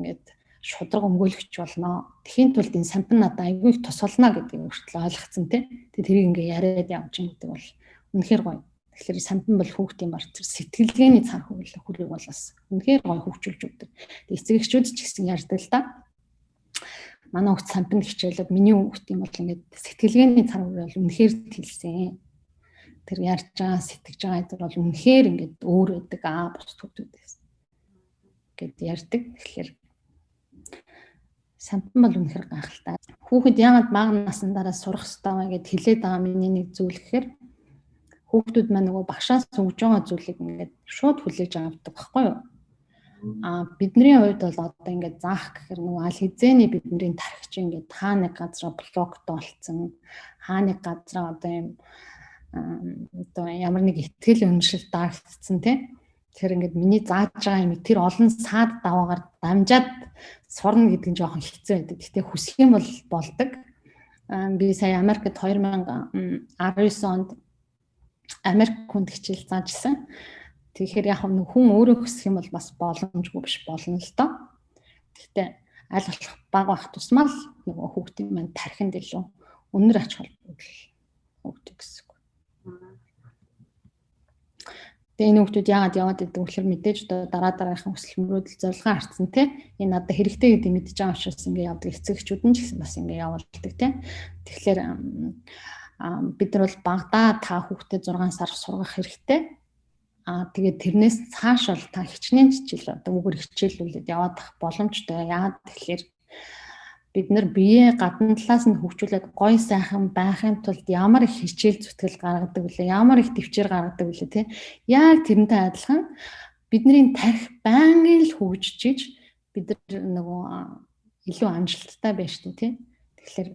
ингээд шудраг өмгөөлөгч болно. Тэхийн тулд энэ сампан надад аягүй их тус болно гэдгийг хүртэл ойлгоцсон тий. Тэгээ тэрийг ингээ яриад явж байгаа гэдэг бол үнэхээр гоё. Тэгэхээр самбан бол хүүхдийн бар тэр сэтгэлгээний цар хүрийг бол бас үнэхээр гоё хөгжүүлж өгдөг. Тэгээ эцэг эхчүүд ч гэсэн ярьдаг л да. Манай хүүхд самбанд хичээлээд миний хүүхдийн бол ингээд сэтгэлгээний цар хүрээ бол үнэхээр тэлсэн. Тэр ярьж байгаа, сэтгэж байгаа зүйл бол үнэхээр ингээд өөр байдаг бус хүүхдүүдээс гэд ярьдаг. Тэгэхээр самбан бол үнэхээр гайхалтай. Хүүхэд яагаад бага насндаараа сурах хэрэгтэй вэ гэд хэлээд байгаа миний нэг зүйл гэхээр хүүхдүүд маань нөгөө багшаас өгж байгаа зүйлийг ингээд шууд хүлээж авдаг байхгүй юу? Бидний хувьд бол одоо ингээд заах гэхээр нөгөө аль хэзээний бидний тархич ингээд хаа нэг газараа блоктой болцсон, хаа нэг газараа одоо юм одоо ямар нэг ихтгэл өнөмшил дарагдсан тийм. Тэр ингээд миний зааж байгаа юм тэр олон саад даваагаар дамжаад сурна гэдэг нь жоохон хэцүү байдаг. Гэтэ хүсэх юм бол болдог. Би сая Америкт 2019 онд Америк хүнд хичээл заажсан. Тэгэхээр яг хүн өөрөө хүсэх юм бол бас боломжгүй биш болно л доо. Гэхдээ аль болох бага бах тусмал нөгөө хүүхдийн маань тархинд илүү өнөр ач холбогдол өгдөг гэсэн үг. Тэгээ энэ хүүхдүүд яагаад яваад идэв гэхээр мэдээж одоо дараагийн хүсэл мөрөөдөл зорилгоо харцсан тий. Энэ надад хэрэгтэй гэдэг мэдж байгаа учраас ингэ явдаг. Эцэг эхчүүд нь ч гэсэн бас ингэ явуулдаг тий. Тэгэхээр бид нар бол багадаа та хүүхдэд 6 сар сургах хэрэгтэй. Тэгээд тэрнээс цааш бол та хичнээн хичээл одоо үгээр хичээлүүлээд яваад ах боломжтой. Яагаад тэгэхээр бид нар биеэ гадна талаас нь хөгжүүлээд гой сайхан байхын тулд ямар их хичээл зүтгэл гаргадаг вүлээ, ямар их төвчээр гаргадаг вүлээ тий. Яг тэрнтэй адилхан бидний тарих байнгын л хөгжиж иж бид нар нөгөө илүү амжилттай байна шүү дээ тий. Тэгэхээр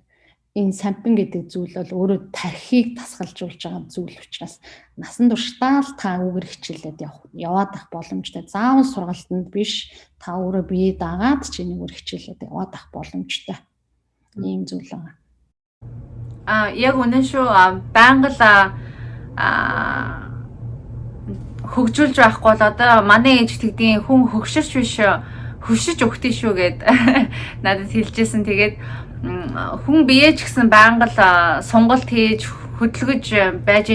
энэ самбан гэдэг зүйл бол өөрөө тархийг тасгалжуулж байгаа зүйл учраас насан туршдаа л та үгээр хичээлээд яваад ах боломжтой. Заавал сургалтанд биш та өөрөө бие дагаад чинь үгээр хичээлээд яваад ах боломжтой. Ийм зүйл байгаа. Яг үнэн шүү. Байнга л хөгжүүлж байхгүй бол одоо манай ээж тэгдийн хүн хөгшөрч биш хөшиж өгтөө шүү гэд надад хэлжсэн. Тэгээд хүн бие ч гэсэн байнга л сонголт хийж хөдөлгөж байж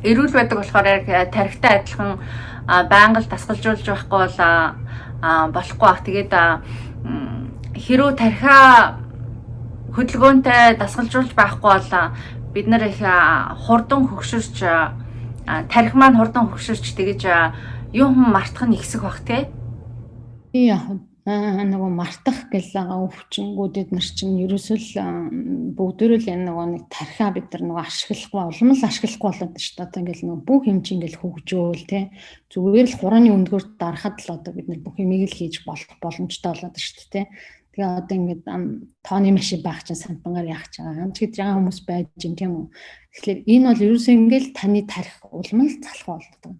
эрүүл байдаг болохоор тархитай адилхан байнга л дасгалжуулж байхгүй бол болохгүй бах. Тэгээд хэрүү тархиа хөдөлгөөнтэй дасгалжуулж байхгүй бол бид нар их хурдан хөгшөрч тархи маань хурдан хөгшөрч тэгэж юм мартах нь ихсэх бах тий. Яг нөгөө мартах гэл өвчнгүүдэд нар чинь ерөөсөө л бүгдөө л энэ нөгөө нэг тархиа бид нар нөгөө ашиглахгүй улам л ашиглахгүй болоод шүү дээ. Одоо ингээл нөгөө бүх юм чинь ингээл хөгжөөл тий. Зүгээр л хурууны өндгөөр дарахад л одоо бид нар бүх юмыг л хийж болох боломжтой болоод шүү дээ тий. Тэгээ одоо ингээд тооны машин байх чинь самбангаар яах ч байгаа. Амч гэж байгаа хүмүүс байж юм тийм үү. Тэгэхээр энэ бол ерөөсөө ингээл таны тархи улам л залах болдог.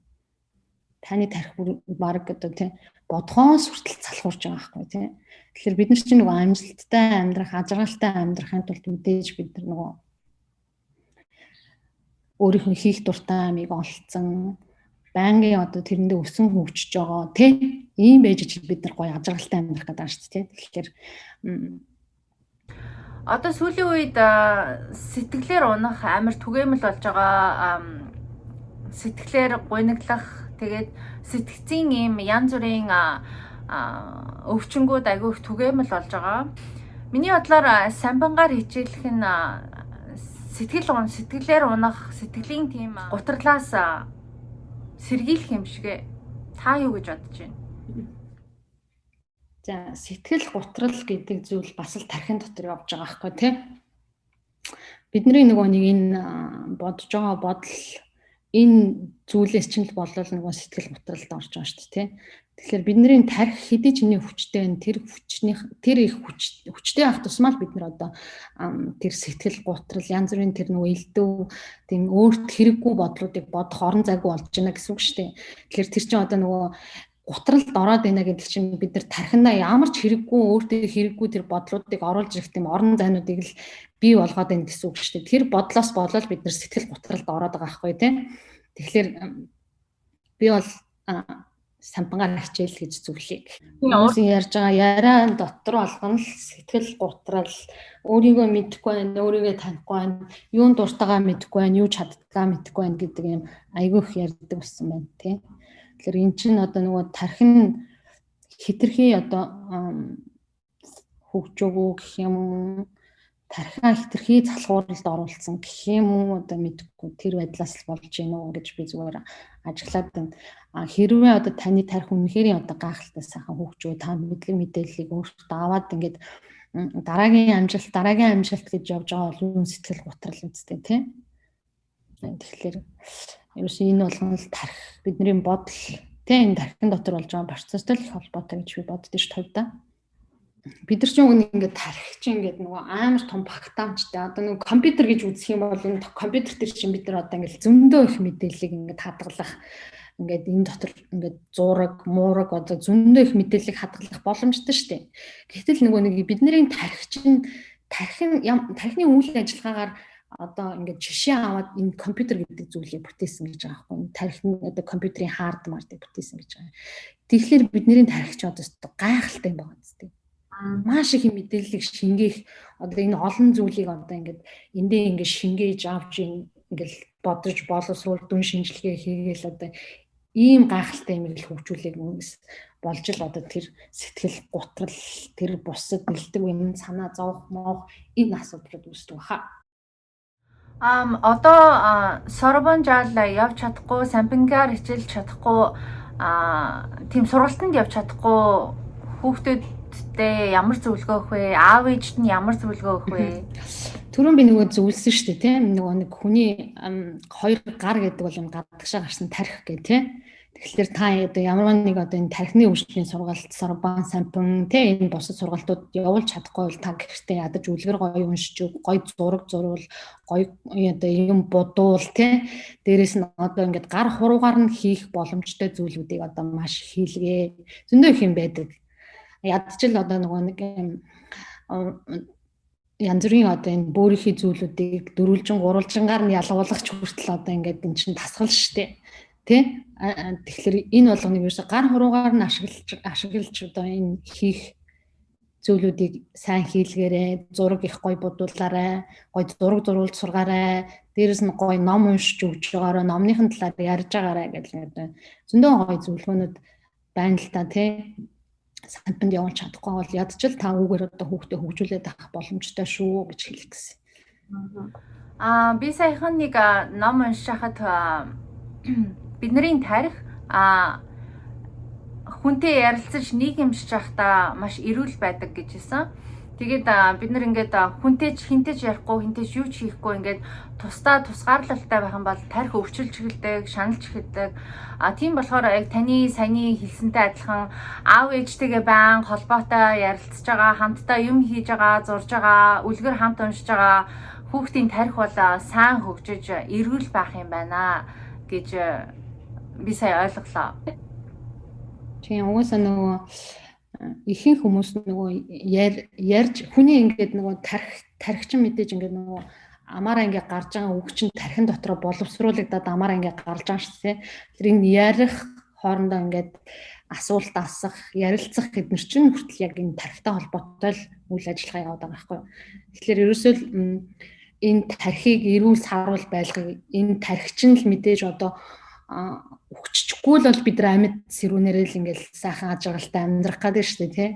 Таны тархи баг одоо тий бодгоос хүртэл залхуурж байгаа байхгүй тий. Тэгэхээр бид нар чинь нөгөө амжилттай амьдрах, ажиргалтай амьдрахын тулд мэдээж бид нар нөгөө өөрийнхөө хийх дуртай амийг олцсон, байнгын одоо тэрэндээ өсөн хөгжиж байгаа тий. Ийм байж чи бид нар гоё ажиргалтай амьдрах гэдэг шүү дээ тий. Тэгэхээр одоо сүүлийн үед сэтгэлээр унах амар түгээмэл болж байгаа. Сэтгэлээр гуйнаглах тэгээд сэтгцийн ийм янз бүрийн өвчнгүүд айгүй их түгээмэл болж байгаа. Миний бодлоор самбангаар хичээлэх нь сэтгэлээр унах, сэтгэлийн тийм гутралаас сэргийлэх юм шигэ. Та юу гэж бодож байна? За сэтгэл гутрал гэдэг зүйл бас л тархин дотор явж байгаа байхгүй тий. Бидний нөгөө нэг энэ бодож байгаа бодол энэ зүйлээс чинь л болол нөгөө сэтгэл готролд орж байгаа шүү дээ тий. Тэгэхээр бидний тархи хэдий ч нэг хүчтэй байна. Тэр их хүчтэй авах тусмаа л бид нар одоо тэр сэтгэл готрол янз бүрийн тэр нөгөө элдв тийм өөрт хэрэггүй бодлуудыг бодох орон зайгүй болж байна гэсэн үг шүү дээ. Тэгэхээр тэр чинь одоо нөгөө гутралд ороод байна гэдэг чинь бид нар тархинаа ямар ч хэрэггүй өөртөө хэрэггүй тэр бодлуудыг оруулж ирэх тийм орон зайнуудыг л бий болгоод байна гэсэн үг шүү дээ. Тэр бодлоос болол бид нар сэтгэл гутралд ороод байгаа байхгүй тий. Тэгэхээр би бол самбангаар хичээл гэж зүйлийг. Хүмүүсийн ярьж байгаа яриа дотор болгоно л сэтгэл гутрал, өөрийгөө мэдэхгүй байна, өөрийгөө танихгүй байна, юунд дуртайгаа мэдэхгүй байна, юу чаддгаа мэдэхгүй байна гэдэг юм айгүй их ярьдаг болсон байна тий. Тэгэхээр эн чинь одоо нөгөө тархин хитрхи одоо хөгжөөгөө гэх юм уу, тархиа хитрхи залхууралд оруулсан гэх юм уу одоо мэдэхгүй тэр байдлаас л болж гинэ үү гэж би зүгээр ажиглаад байна. Хэрвээ одоо таны тархи үнэхээр одоо гайхалтай сайхан хөгжөө та мэдлэг мэдээллийг өөртөө аваад ингээд дараагийн амжилт гэж явж байгаа бол юу сэтгэл готрал үстэй тий. Тэгэхээр ерөөсөө энэ болгоно л тархи бидний бодол тий энэ тархин дотор болж байгаа процесстэй их холбоотой гэж би боддоо ш тавьда. Бид нар ч ингээд тархи чинь ингээд нөгөө амар том багтаамжтай одоо нөгөө компьютер гэж үзэх юм бол энэ компьютер төр чинь бид нар одоо ингээд зөндөө их мэдээллийг ингээд хадгалах ингээд энэ дотор ингээд зураг, муураг одоо зөндөө их мэдээллийг хадгалах боломжтой шүү дээ. Гэтэл нөгөө нэг бидний тархины үйл ажиллагаагаар одоо ингээд жишээ аваад энэ компьютер гэдэг зүйлийг бүтээсэн гэж байгаа байхгүй. Тархины одоо компьютерийн хардварыг бүтээсэн гэж байгаа. Тэгэхээр бидний тархи ч одоо гайхалтай юм байна зү. Маш их мэдээллийг шингээх одоо энэ олон зүйлийг одоо ингээд эндээ ингээд шингээж авч ингээд бодож боловсруул дүн шинжилгээ хийгээл одоо ийм гайхалтай юм их хөгжүүлэх хүмүүс болж л одоо тэр сэтгэл гутрал тэр бусад бэлдэг юм санаа зовх моох энэ асуудлууд үүсдэг баха. Одоо Сорбон жаал явж чадахгүй, самбингаар хичээлж чадахгүй, тийм сургалтанд явж чадахгүй хүүхдүүдтэй ямар зөвлөгөө өгөх вэ? Аав ээжд нь ямар зөвлөгөө өгөх вэ? Түрүүн би нөгөө зөвлөсөн шүү дээ тийм нөгөө нэг хүний хоёр гар гэдэг бол юм гадагшаа гарсан тархи гэх тийм. Тэгэхээр та одоо ямар нэг одоо энэ тархины өвчтөний сургалт, Сорбон, самбин тийм энэ бусад сургалтууд явуулж чадахгүй бол та гэртээ ядаж үлгэр гоё уншиж, гоё зураг зурвал, гоё одоо юм бодуул тийм. Дээрээс нь одоо ингээд гар хуруугаар нь хийх боломжтой зүйлүүдийг одоо маш хийлгээ. Зөндөө их юм байдаг. Ядчил одоо нөгөө нэг янз бүрийн одоо энэ бөөрийнхий зүйлүүдийг дөрвөлжин гурвалжингаар нь ялгуулгач хүртэл одоо ингээд эн чинь тасгал штэ тий. Тэгэхээр энэ болгоныг ерөөсө гар хуруугаар нь ашиглаж одоо энэ хийх зүйлүүдийг сайн хийлгээрэй, зураг их гоё бодуулаарай, гоё зураг зурвалж сургаарай, дээрэс нь гоё ном уншиж өгч байгаарай, номныхын талаар ярьж байгаарай гэж одоо зөндөө гоё зөвлөгөөнүүд байна л та тий. Самбинд явуулж чадахгүй бол ядчил та үгээр одоо хүүхдээ хөгжүүлээд авах боломжтой шүү гэж хэлэх гэсэн. Би саяхан нэг ном уншиж хахад бидний тарих хүнтэй ярилцаж нийгэмшиж байхдаа маш эрүүл байдаг гэж хэлсэн. Тэгээд бид нар ингээд хинтэж ярихгүй, хинтэж юу ч хийхгүй ингээд тусгаарлалтай байх юм бол тарих өвчлж эхэлдэг, шаналж эхэлдэг. Тийм болохоор яг таны саяны хэлсэнтэй адилхан аав ээжтэйгээ байн холбоотой ярилцж байгаа, хамтдаа юм хийж байгаа, зурж байгаа, үлгэр хамт уншиж байгаа хүүхдийн тарих бол сайн хөгжиж эрүүл байх юм байна гэж би сая ойлголоо. Тийм угаасаа нөгөө ихэнх хүмүүс нөгөө ярьж хүний ингээд нөгөө тархичин мэдээж ингээд нөгөө амаараа ингээд гарч байгаа үг чинь тархин дотроо боловсруулагдаад амаараа ингээд гарч байгаа шүү дээ. Тэр энэ ярих хоорондоо ингээд асуулт асах, ярилцах гэднэр чинь хүртэл яг энэ тархитай холбоотой л үйл ажиллагаа яваад байгаа байхгүй юу. Тэгэхээр ерөөсөө энэ тархийг эрүүл сааруул байлгах энэ тархичин л мэдээж одоо өгччихгүй л бол бид нар амьд сэрүүнээрээ л ингээл сайхан ажиглалтай амьдрах гэдэг шүү дээ тий.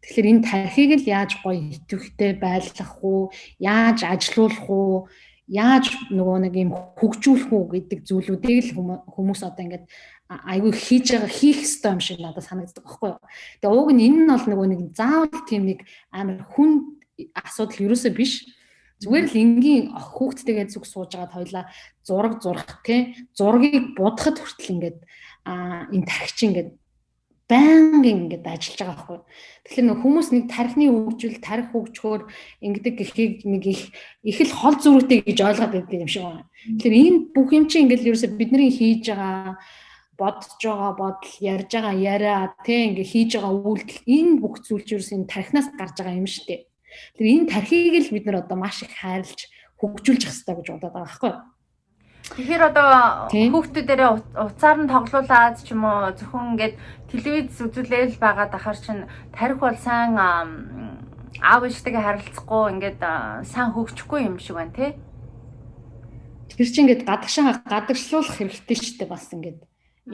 Тэгэхээр энэ тархийг л яаж гоё идэвхтэй байлгах уу, яаж ажилуулах уу, яаж нөгөө нэг юм хөгжүүлэх үү гэдэг зүйлүүдийг л хүмүүс одоо ингээд айгүй хийх ёстой юм шиг надад санагддаг байхгүй юу. Тэгээ уг нь энэ нь бол нөгөө нэг заавал тийм нэг амар хүн асуудал ерөөсөө биш. Зүгээр л энгийн хүүхдтэйгээ зүг сууж байгаад хоёлаа зураг зурах тий. Зургийг будахад хүртэл ингээд энэ тархич ингээд байнгын ингээд ажиллаж байгаа байхгүй. Тэгэхээр нөх хүмүүс нэг тархины хөгжил, тархи хөгжөхөөр ингэдэг гэхийг нэг их л хол зүрхтэй гэж ойлгоод байдаг юм шиг байна. Тэгэхээр энэ бүх юм чинь ингээд ерөөсөө бидний хийж байгаа бодож байгаа бодол, ярьж байгаа яриа тий ингээд хийж байгаа үйлдэл энэ бүх зүйл чинь ерөөсөө энэ тархинаас гарч байгаа юм шүү дээ. Тэгэхээр энэ тархийг л бид нар одоо маш их хайрлж хөгжүүлж явах хэрэгтэй гэж бодоод байгаа байхгүй юу? Тэгэхээр одоо Тийм. хүүхдүүдээрээ уцаар нь тоглуулаад ч юм уу зөвхөн ингээд телевиз үзүүлээл байгаад ахаар чинь тарих бол сайн аав ээжтэйгээ харилцахгүй ингээд сайн хөгжихгүй юм шиг байна тий. Тэр чинь ингээд гадагшлуулах хэрэгтэй шүү дээ бас ингээд.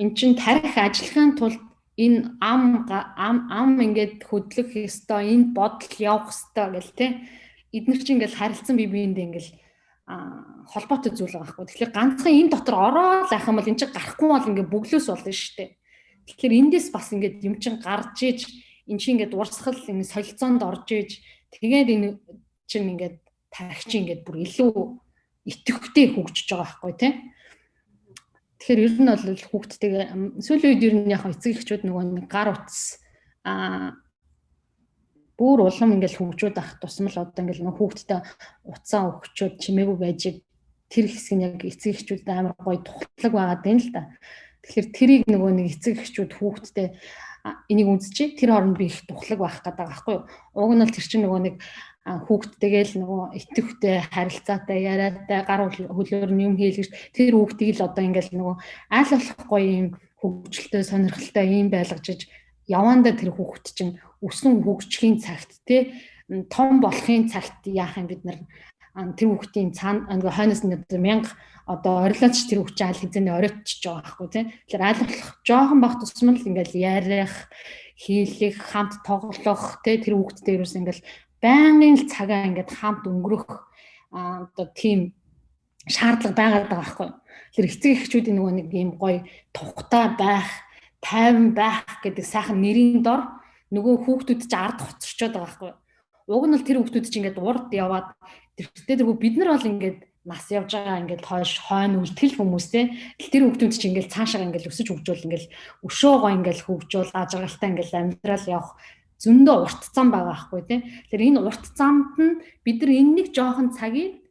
Эн чинь тарих ажиллахын тулд энэ ам ингээд хөдлөх ёстой, энэ бодол явах ёстой гэл тий. Эдгээр чинь ингээд харилцан бие биендээ ингээд холбоотой зүйл байгаа байхгүй. Тэгэхээр ганцхан энэ дотор ороод байх юм бол эн чинь гарахгүй бол ингээд бөглөөс болно шүү дээ. Тэгэхээр эндээс бас ингээд юм чинь гарч иж эн чинь ингээд урсгал ингээд солилцоонд орж иж тэгээд энэ чинь ингээд тарих чинь ингээд бүр илүү итгэвчтэй хөгжиж байгаа байхгүй тий. Тэгэхээр ер нь бол хүүхдтэйгээ сүүлийн үед ер нь яг эцэг эхчүүд нөгөө нэг гар утас бүр улам ингээл хөгжөөд авах тусмал одоо ингээл нөгөө хүүхдтэй уцаа өгчөөд чимээгүй байж тэр хэсэг нь яг эцэг эхчүүд амар гоё тухтлаг байгаад байна л да. Тэгэхээр тэрийг нөгөө нэг эцэг эхчүүд хүүхдтэй энийг үзчихээ тэр хооронд би их тухлаг байх гэдэг байгаа байхгүй юу. Уг нь бол тэр чинь нөгөө нэг хүүхдтэйгээл нөгөө итгэвчтэй харилцаатай яриатай гар хөлөөр нь юм хийлгэж тэр хүүхдийг л одоо ингээл нөгөө аль болох гоё юм хөгжилтэй сонирхолтой юм байлгажиж явандаа тэр хүүхд чинь өснө хөгжихийн цагт тий том болохын цагт яах юм бид нар тэр хүүхдийн цаана ингээ хойноос нь 1000 одоо орилооч тэр хүүхд чинь аль хэзээ оройтчих байгаа байхгүй тий. Тэгэхээр аль болох жоохон бах тусмал ингээл ярих, хийлэх, хамт тоглох тий тэр хүүхдтэй ерөөс ингээл байнгын л цагаа ингээд хамт өнгөрөх одоо тийм шаардлага байгаад байгаа байхгүй. Тэр эцэг эхчүүдийн нөгөө нэг юм гоё тухтай байх, тайван байх гэдэг сайхан нэрийн дор нөгөө хүүхдүүд чинь ард хоцорчод байгаа байхгүй. Уг нь бол тэр хүүхдүүд чинь ингээд урд яваад тэрхтээ бид нар бол ингээд нас явж байгаа ингээд хойно үлтгэл хүмүүстэй тэр хүүхдүүд чинь ингээд цаашаа ингээд өсөж хөгжөөл ингээд өшөөгөө ингээд хөгжөөл ажиргалтай ингээд амьдрал явах зөндөө урт зам байгаа байхгүй тий. Тэгэхээр энэ урт замд нь бид нар энэ нэг жоохон цагийг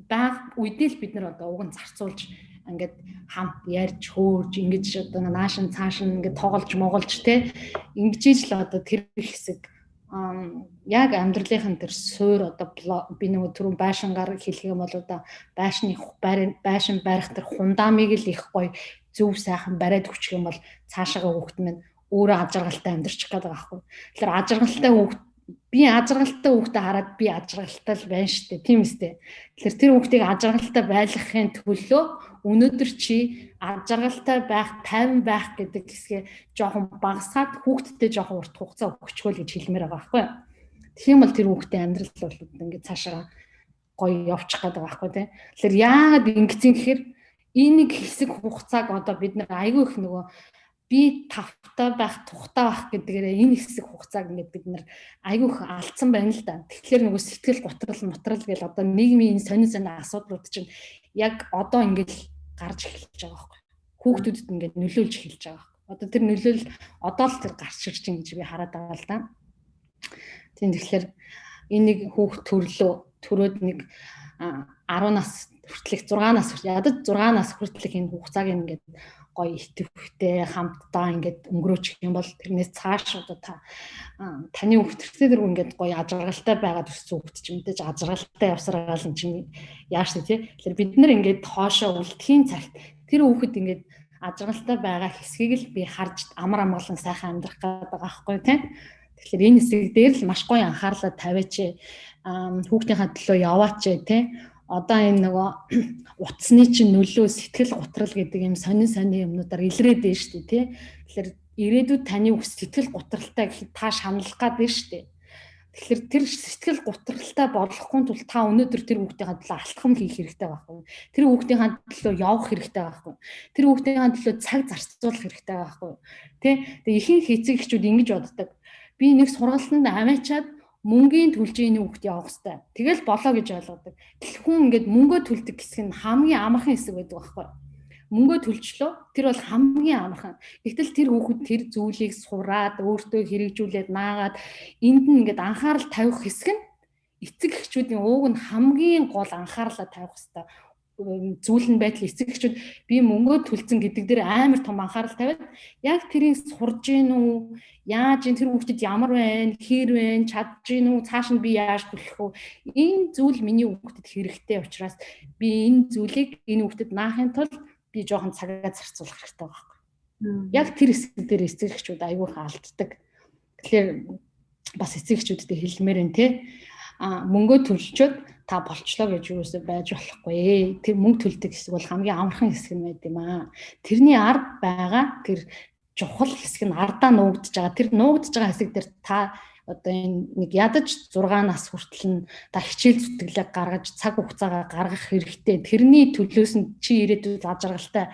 баг үедээ л бид нар одоо уг нь зарцуулж ингээд хамт ярьж хөөрж ингэж одоо наашин цаашин ингээд тоглож моголж тий ингэж л одоо тэр хэсэг яг амьдралынхын тэр суур одоо би нөгөө түрүүн байшингаар хэлэх юм бол одоо байшин барих тэр хундамыг л их гоё зөв сайхан бариад өгчих юм бол цаашаага хүүхд минь өөрөө ажиргалтай амьдрчих гээд байгаа байхгүй. Тэгэхээр ажиргалтай хүүхд би ажиргалтай хүүхдээ хараад би ажиргалтай л байна шүү дээ. Тийм үстэй. Тэгэхээр тэр хүүхдийг ажиргалтай байлгахын төлөө өнөөдөр чи ажиргалтай байх, тайван байх гэдэг хэсгээ жоохон багасгаад хүүхдтэй жоохон урт хугацаа өгчгөөл гэж хэлмээр байгаа байхгүй. Тэгэх юм бол тэр хүүхдийн амьдрал бол ингээд цаашаа гоё явчих гээд байгаа байхгүй тийм. Тэгэхээр яагаад ингэсэн гэхээр энэ нэг хэсэг хугацааг одоо бид нар айгүй их нөгөө би тавтай байх, тухтай байх гэдгээрээ энэ хэсэг хугацааг ингээд бид нар айгүй их алдсан байна л да. Тэгэхээр нөгөө сэтгэл готрол гэл одоо нийгмийн сонин асуудлууд чинь яг одоо ингээд гарч эхэлж байгаа байхгүй. Хүүхдүүдэд ингээд нөлөөлж эхэлж байгаа байхгүй. Одоо тэр нөлөөл одоо л тэр гарч ирж байгаа гэж би хараад байгаа л да. Тийм тэгэхээр энэ нэг хүүхд төрөөд нэг 10 нас хүртэлх 6 нас ядаж 6 нас хүртэлх энэ хугацааг ингээд гоё итгэвчтэй хамтдаа ингээд өнгөрөөчих юм бол тэрнээс цааш одоо таны хүүхдтэй дэргүй ингээд гоё ажиргалтай байгаад өссөн хүүхд ч мэдээж ажиргалтай явсараа л чинь яаш тий. Тэгэхээр бид нар ингээд хоошоо үлдэхийн цагт тэр хүүхэд ингээд ажиргалтай байгаа хэсгийг л би харж амар амгалан сайхан амьдрах гэдэг байгаа байхгүй тий. Тэгэхээр энэ хэсэг дээр л маш гоё анхаарлаа тавиач хүүхдийнхээ төлөө яваач тий. Одоо энэ нөгөө утасны чинь нөлөө сэтгэл готрол гэдэг юм сонин юмнуудаар илрээд байна шүү дээ тий. Тэгэхээр ирээдүйд таны үс сэтгэл готролтой гэхэд та шаналлах гад байна шүү дээ. Тэгэхээр тэр сэтгэл готролтой болохгүй тул та өнөөдөр тэр хүүхдийн төлөө алтхам хийх хэрэгтэй байхгүй. Тэр хүүхдийн төлөө явах хэрэгтэй байхгүй. Тэр хүүхдийн төлөө цаг зарцуулах хэрэгтэй байхгүй. Тий. Тэгээ ихэнх эцэг эхчүүд ингэж боддог. Би нэг сургалтанд амиачаад мөнгөний төлжээний хүүхд явах хэрэгтэй. Тэгэл болоо гэж ойлгодог. Тэгэх хүн ингээд мөнгөө төлдөг хэсэг нь хамгийн амархан хэсэг байдаг байхгүй. Мөнгөө төлчлөө тэр бол хамгийн амархан. Гэтэл тэр хүүхэд тэр зүйлийг сураад өөртөө хэрэгжүүлээд наагаад энд нь ингээд анхаарал тавих хэсэг нь эцэг эхчүүдийн ууг нь хамгийн гол анхаарлаа тавих хэрэгтэй. зүйлэн байдал эцэгчүүд би мөнгөө төлцөн гэдэг дээр амар том анхаарал тавиад яг тэрийг сурж гин үү, яаж тэр хүүхдэд ямар байна, хэр байна, чадж гин үү, цааш нь би яаж төлөх үү, энэ зүйл миний хүүхдэд хэрэгтэй учраас би энэ зүйлийг энэ хүүхдэд наахын тулд би жоохон цагаа зарцуулах хэрэгтэй байхгүй. Яг тэр хэсэг дээр эцэгчүүд аюулгүй алддаг. Тэгэхээр бас эцэгчүүдтэй хэлмээр энэ те мөнгөө төлчөөд та болчлоо гэж юусоо байж болохгүй. Тэр мөнгө төлдөг хэсэг бол хамгийн амархан хэсэг нь байд юм аа. Тэрний ард байгаа тэр чухал хэсэг нь ардаа нуугдж байгаа. Тэр нуугдж байгаа хэсэг дээр та одоо энэ нэг ядаж 6 нас хүртэл нь та хичээл зүтгэлээ гаргаж цаг хугацаагаа гаргах хэрэгтэй. Тэрний төлөөс нь чи ирээдүйд ад жаргалтай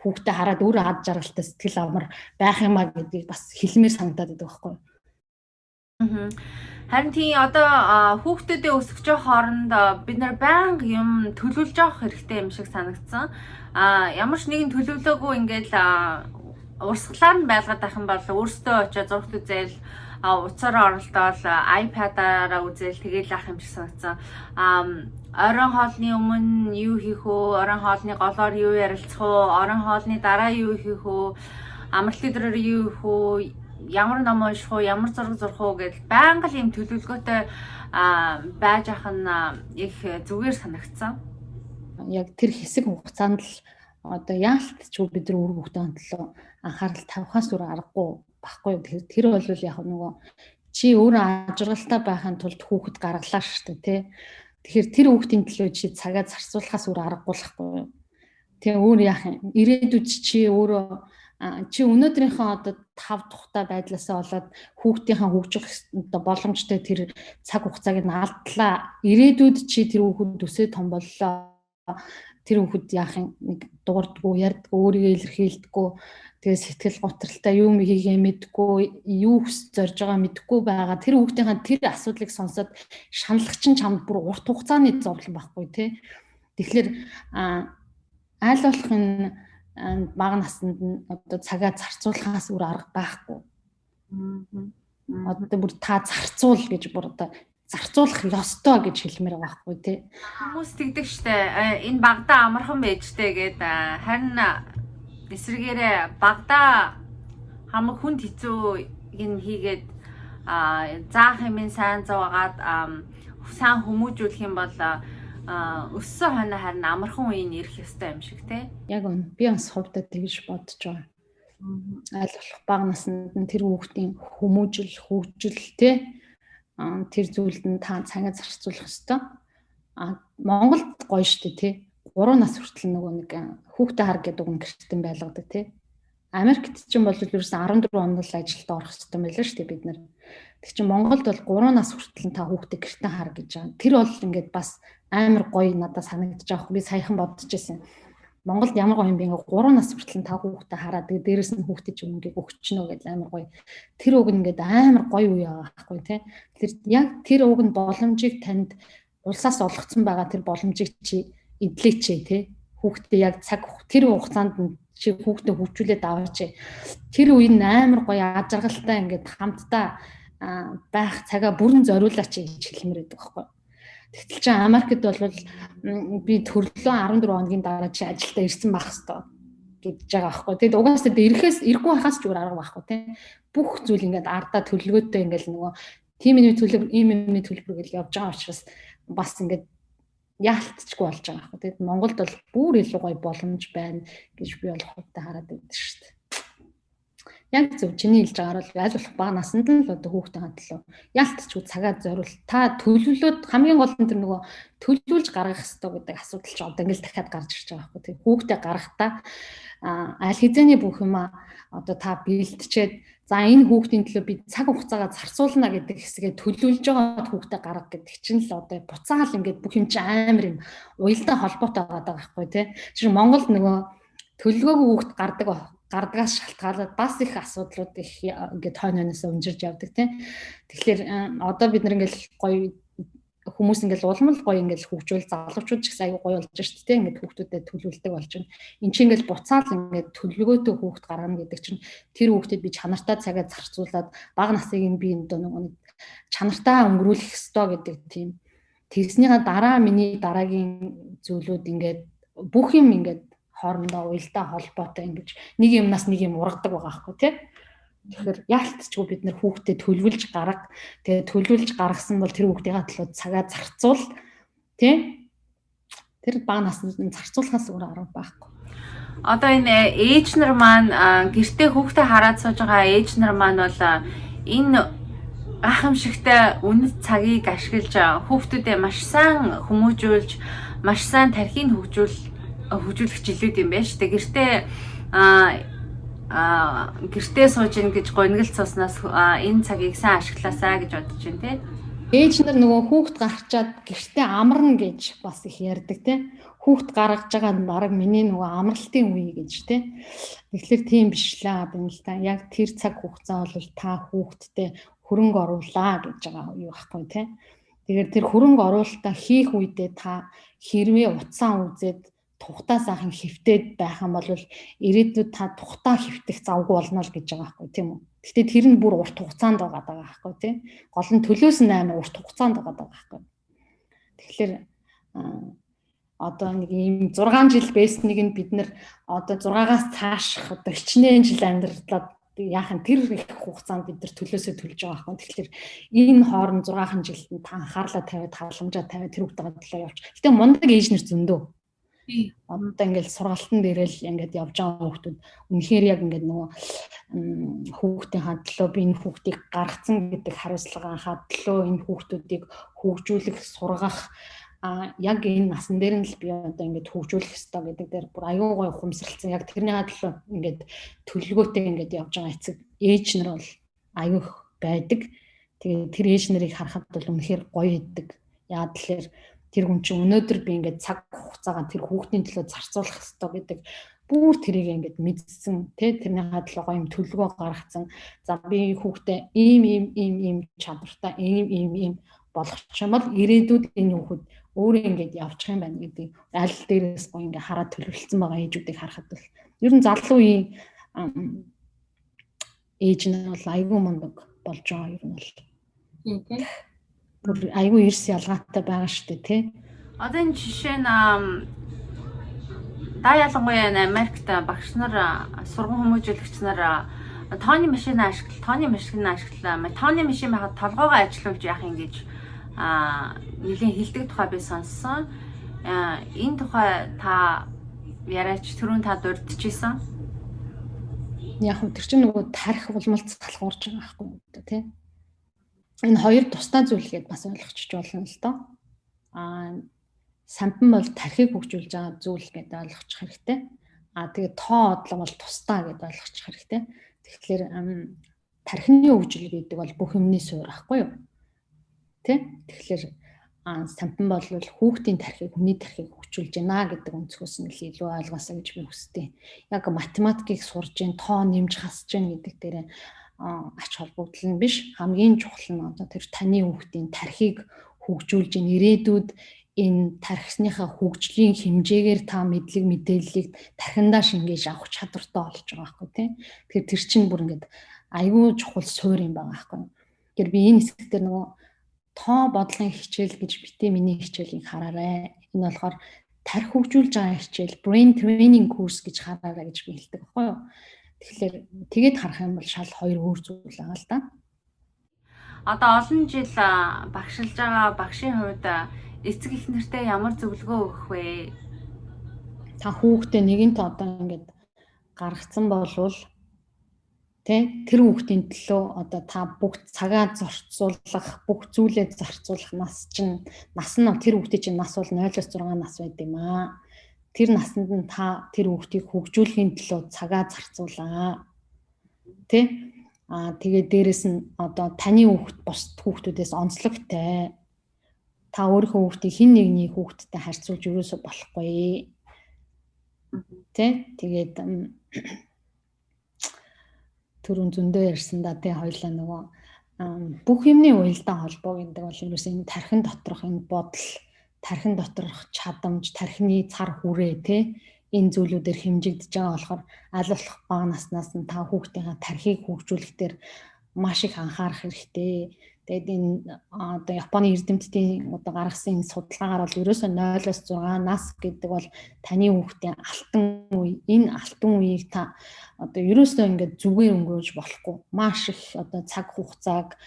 хүүхдээ хараад өөрөө ад жаргалтай сэтгэл амар байх юмаа гэдгийг бас хэлмээр санагдаад байдаг байхгүй юу? Харин тийм одоо хүүхдүүдэд өсгөж байгаа хооронд бид нар байнга юм төлөвлөж авах хэрэгтэй юм шиг санагдсан. Ямар ч нэгэн төлөвлөөгүй ингээд урсгалаар нь байлгаад байх юм бол өөртөө очиж зургт үзэл уцаараа оролдоод iPad-аараа үзэл тэгээл яах юм шиг санагдсан. Орон хоолны өмнө юу хийх вэ? Орон хоолны голоор юу ярилцах вэ? Орон хоолны дараа юу хийх вэ? Амралтын дөрөөр юу хийх вэ? Ямар ном унших уу, ямар зураг зурх уу гэдэл байнга л юм төлөвлөгөөтэй байж ах нь их зүгээр санагдсан. Яг тэр хэсэг хугацаанд л одоо яалтч бид нар үр хөвгтөн төлөө анхаарал тавихаас өөр аргагүй баггүй. Тэр бол яг нөгөө чи өөрөө ажиргалтай байхын тулд хүүхэд гаргалаа шүү дээ тий. Тэгэхээр тэр хүүхдийн төлөө чи цагаа зарцуулахаас өөр аргагүй байхгүй. Тэгээ өөр яах юм? Ирээдүйд чи өөрөө чи өнөөдрийнхөө одоо 5 тухтай байдлаасаа болоод хүүхдийнхээ хөгжих боломжтой тэр цаг хугацааг нь алдлаа. Ирээдүйд чи тэр хүүхэд өсөө том боллоо. Тэр хүүхэд яах юм? Нэг дуурдгүү, ярьдгүү, өөрийгөө илэрхийлдэггүй, тэгээ сэтгэл готролтой юм хийгээ мэдгүй, юу хүсэж зорж байгаа мэдгүй байгаа. Тэр хүүхдийнхээ тэр асуудлыг сонсоод шаналгач нь чамд бүр урт хугацааны зовлон байхгүй тий. Тэгэхээр аль болох энэ бага наснд нь одоо цагаа зарцуулахаас өөр арга байхгүй. Одоо бүр та зарцуул гэж бүр одоо зарцуулах ёстой гэж хэлмээр байгаа байхгүй тий. Хүмүүс тэгдэг штэ. Энэ багада амархан байж штэ гээд харин эсрэгээрээ багада хамаг хүнд хэцүү юм хийгээд заах юм сайн заагаад сайн хүмүүжүүлэх юм бол өссөн хойно харин амархан үеийн ирэх ёстой юм шиг тий. Яг үнэ. Би бас хувьдаа тэгж бодож байгаа. Аль болох бага наснд нь тэр хүүхдийн хүмүүжил, хөгжил тий тэр зүйлд нь та цагаа зарцуулах ёстой. Монголд гоё штэ тий. 3 нас хүртэл нөгөө нэг хүүхдээ хар гэдэг үг гэртэн байлгадаг тий. Америкт ч юм бол ерөөсөн 14 онд л ажилд орох ёстой байлаа штэ бид нар. Тэг чи Монголд бол 3 нас хүртэл та хүүхдээ гэртэн хар гэж байгаа. Тэр бол ингээд бас амар гоё надад санагдаж байгаа. Би саяхан бодож байсан. Монголд ямар гоё юм бэ? 3 нас хүртэл та хүүхдээ хараад тэгээ дээрэс нь хүүхдээ ч өмнөгийг өгчнө гэдэл амар гоё. Тэр үг ингээд амар гоё үе байгаа байхгүй тий. Тэр яг тэр үг нь боломжийг танд улсаас олгоцсон байгаа тэр боломжийг чи эдлээч тий. Хүүхдээ яг цаг тэр хугацаанд нь чи хүүхдээ хөгжүүлээд аваач. Тэр үе нь амар гоё ажиргалтай ингээд хамтдаа байх цагаа бүрэн зориулаач гэж хэлмээр байдаг байхгүй. Тэгтэл чи Америкт бол би төрлөө 14 хоногийн дараа чи ажилдаа ирсэн байх хэвээр гэж байгаа байхгүй. Тэгэд угаасаа ирэхгүй хахаас ч өөр арга байхгүй тий. Бүх зүйл ингээд ардаа төлөвлөгөөтэй ингээд нөгөө тим миний төлөв ийм төлбөр гэж явж байгаа учраас бас ингээд яалтчгүй болж байгаа байхгүй. Тэгэд Монголд бол бүр илүү гоё боломж байна гэж би бол хувьдаа хараад байдаг шүү дээ. Яг зөв чиний хэлж байгаагаар бол аль болох бага наснд нь л одоо хүүхдийн төлөө яалтчгүй цагаа зориул. Та төлөвлөлөөд хамгийн гол нь тэр нөгөө төлөвлөж гаргах хэрэгтэй гэдэг асуудал ч одоо ингээл дахиад гарч ирж байгаа байхгүй. Тэг хүүхдээ гаргахдаа аль хэзээний бүх юмаа одоо та бэлтчихэд за энэ хүүхдийн төлөө би цаг хугацаагаа зарцуулна гэдэг хэсгээ төлөвлөж байгаа хүүхдээ гаргах гэдэг чинь л одоо буцаал ингээд бүх юм чи амар юм уялдаа холбоотой байгаа байхгүй тий. Жишээ нь Монголд нөгөө төлөвлөгөөгүй хүүхд гардагаас шалтгаалаад бас их асуудлууд их ингээд хойноос өнжирж явдаг тийм. Тэгэхээр одоо бид нар ингээд гоё хүмүүс ингээд улам л гоё ингээд хөгжүүл залуучууд ч гэсэн аюу гоё болж шүү дээ. Ингээд хүүхдүүдэд төлөвлөлдөг болж байна. Энд чинь ингээд буцаал ингээд төлөвлөгөөтэй хүүхд гаргана гэдэг чинь тэр хүүхдэд би чанартай цагаа зарцуулаад бага насыг нь би энэ нэг чанартай өнгөрүүлэх ёстой гэдэг тийм. Тэгснийхаа дараа миний дараагийн зүйлүүд ингээд бүх юм ингээд хоорондоо уялдаа холбоотой ингэж нэг юмнаас нэг юм ургадаг байгаа байхгүй тий. Тэгэхээр яалтчгүй бид нэр хүүхдэд төлөвлөж гарга. Тэгээ төлөвлөж гаргасан бол тэр хүүхдийн төлөө цагаа зарцуул тий. Тэр бага наснд зарцуулахаас өөр арга байхгүй. Одоо энэ ээж нар маань гэртээ хүүхдээ хараад сууж байгаа ээж нар маань бол энэ гайхамшигтай үнэт цагийг ашиглаж хүүхдүүдэд маш сайн хүмүүжүүлж, маш сайн тархийг хөгжүүлэх жилүүд юм байна шүү дээ. Гэртээ сууж ийн гэж гонигл цуснаас энэ цагийг сайн ашиглаасаа гэж бодож байна тий. Ээж нар нөгөө хүүхд гарчаад гэртээ амарна гэж бас их ярьдаг тий. Хүүхд гаргаж байгаа нь баг миний нөгөө амралтын үе гэж тий. Тэгэхээр тийм биш лээ юм л та. Яг тэр цаг хугацаа бол та хүүхдтэй хөрөнгө оруулаа гэж байгаа юу байхгүй тий. Тэгэхээр тэр хөрөнгө оруулалтаа хийх үедээ та хэрвээ утсаа үзээд тухтаа сайхан хэвтээд байх юм бол ирээдүйд та тухтаа хэвтэх завгүй болно л гэж байгаа байхгүй тийм үү. Гэхдээ тэр нь бүр урт хугацаанд байгаа байхгүй тий. Гол нь төлөөс нь амар урт хугацаанд байгаа байхгүй. Тэгэхээр одоо нэг ийм 6 жил байсныг нь бид нэр одоо 6-аас цаашх одоо хичнээн жил амьдралаад яахан тэр их хугацаанд бид нар төлөөсөө төлж байгаа байхгүй. Тэгэхээр энэ хооронд 6 жилд та анхаарлаа тавиад халамжаа тавиад тэр хүүхдээ төлөө явууч. Гэтэ мундаг ээж нар зөндөө. Одоо ингээл сургалтын дээрэл ингээд явж байгаа хүүхдүүд үнэхээр яг ингээд нөгөө хүүхдийн хадлаа би энэ хүүхдийг гаргацсан гэдэг хариуцлага хадлаа энэ хүүхдүүдийг хөгжүүлэх сургах яг энэ насан дээр нь л би одоо ингээд хөгжүүлэх ёстой гэдэг дээр бүр аюу гой ухамсарлцсан яг тэрний хадлаа ингээд төлөвлөгөөтэй ингээд явж байгаа эцэг ээж нар бол аюу байдаг. Тэгээд тэр ээж нарыг харахад бол үнэхээр гоё идэг. Яагаад тэгэхээр тэр хүн чинь өнөөдөр би ингээд цаг хугацаагаа тэр хүүхдийн төлөө зарцуулах ёстой гэдэг бүр тэрийг ингээд мэдсэн тий тэрний хадлаа юм төлөвлөгөө гаргацсан. За би хүүхдээ ийм чадвартай ийм болгох юм бол ирээдүйд энэ хүүхэд өөрөө ингээд явчих юм байна гэдэг аль дээрээс гоё ингээд хараад төлөвлөсөн байгаа ээжүүдийг харахад бол ер нь залуу үеийн ээж нь бол айгүй мундаг болж байгаа ер нь бол тий бүр айгүй эрс ялгаатай байгаа шүү дээ тий. Одоо энэ жишээ нь ялангуяа Америкт багш нар сургууль хүмүүжүүлэгч нар тооны машин ашиглаа тооны машин байхад толгоогоо ажилуулж яах юм гэж нэлийн хэлдэг тухай би сонссон. Энэ тухай та яриач түрүүн та дурдчихсан. Яг тэр чинь нөгөө тарих улмалц талхуурж байгаа байхгүй юу тий. Энэ хоёр тусдаа зүйл гэдээ бас ойлгочих болно л доо. Сампан бол тархийг хөгжүүлж байгаа зүйл гэдээ ойлгочих хэрэгтэй. Тэгээд тоо одлого бол тусдаа гэдээ ойлгочих хэрэгтэй. Тэгэхээр тархины хөгжил гэдэг бол бүх юмний суурь байхгүй юу? Тэ? Тэгэхээр сампан бол хүүхдийн тархийг хүний тархийг хөгжүүлж байна гэдэг өнцгөөс нь илүү ойлгоосаа гэж би хүсдэг. Яг математикийг сурж гин тоо нэмж хасж гин гэдэг дээрээ ач холбогдол нь биш хамгийн чухал нь одоо тэр таны хүүхдийн тархийг хөгжүүлж ин ирээдүйд энэ тархисныхаа хөгжлийн хэмжээгээр та мэдээллийг тархиндаа шингээж авах чадвартай болж байгаа байхгүй тийм. Тэгэхээр тэр чинь бүр ингээд аюул чухал суурь юм байгаа байхгүй. Тэгэхээр би энэ хэсгээр нөгөө тоо бодлогын хичээл гэж битээ миний хичээлийг хараарай. Энэ болохоор тархи хөгжүүлж байгаа хичээл brain training course гэж хараарай гэж би хэлдэг байхгүй юу. Тэгэхээр тэгээд харах юм бол шал хоёр өөр зүйл байгаа л да. Одоо олон жил багшилж байгаа багшийн хувьд эцэг их нартээ ямар зөвлөгөө өгөх вэ? Та хүүхдээ нэгэнт одоо ингээд гаргацсан болвол тэр хүүхдийн төлөө одоо та бүх цагаа зарцуулах, бүх зүйлээ зарцуулах нас нь тэр хүүхдийн чинь нас бол 0-6 нас байд юм аа. Тэр насанд нь та тэр хүүхдийг хөгжүүлэхийн төлөө цагаа зарцуулаа. Тэгээд дээрэс нь одоо таны хүүхд бусад хүүхдүүдээс онцлогтой. Та өөрийнхөө хүүхдийг хэн нэгний хүүхдтэй харьцуулж өрөөсө болохгүй. Тэгээд түрүүн зөндөө ярьсан да хоёлаа нөгөө бүх юмны уялдаа холбоо гэдэг бол ерөөсөө энэ тархин доторх энэ бодол, тархин доторх чадамж, тархины цар хүрээ энэ зүйлүүдээр хэмжигдэж байгаа болохоор аль болох бага наснаас нь та хүүхдийнхээ тархийг хөгжүүлэх дээр маш их анхаарах хэрэгтэй. Тэгээд энэ одоо Японы эрдэмтдийн одоо гаргасан судалгаагаар бол ерөөсөө 0-6 нас гэдэг бол таны хүүхдийн алтан үе. Энэ алтан үеийг та одоо ерөөсөө ингээд зүгээр өнгөрөөж болохгүй. Маш их одоо цаг хугацааг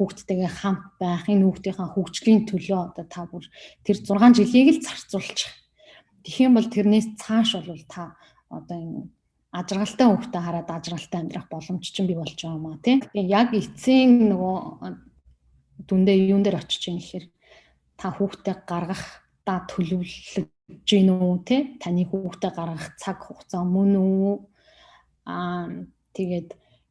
хүүхдтэйгээ хамт байх, энэ хүүхдийнхээ хөгжлийн төлөө одоо та бүр тэр 6 жилийг л зарцуулчих. Тэгэх юм бол тэрнээс цааш бол та одоо энэ ажралтай хүүхдээ хараад ажралтай амьдрах боломж чинь бий болж байгаа юм аа тийм. Яг эцсийн нөгөө дүндээ юун дээр очиж юм гэхээр та хүүхдээ гаргахтаа төлөвлөж гин үү те таны хүүхдээ гаргах цаг хугацаа мөн үү тэгээд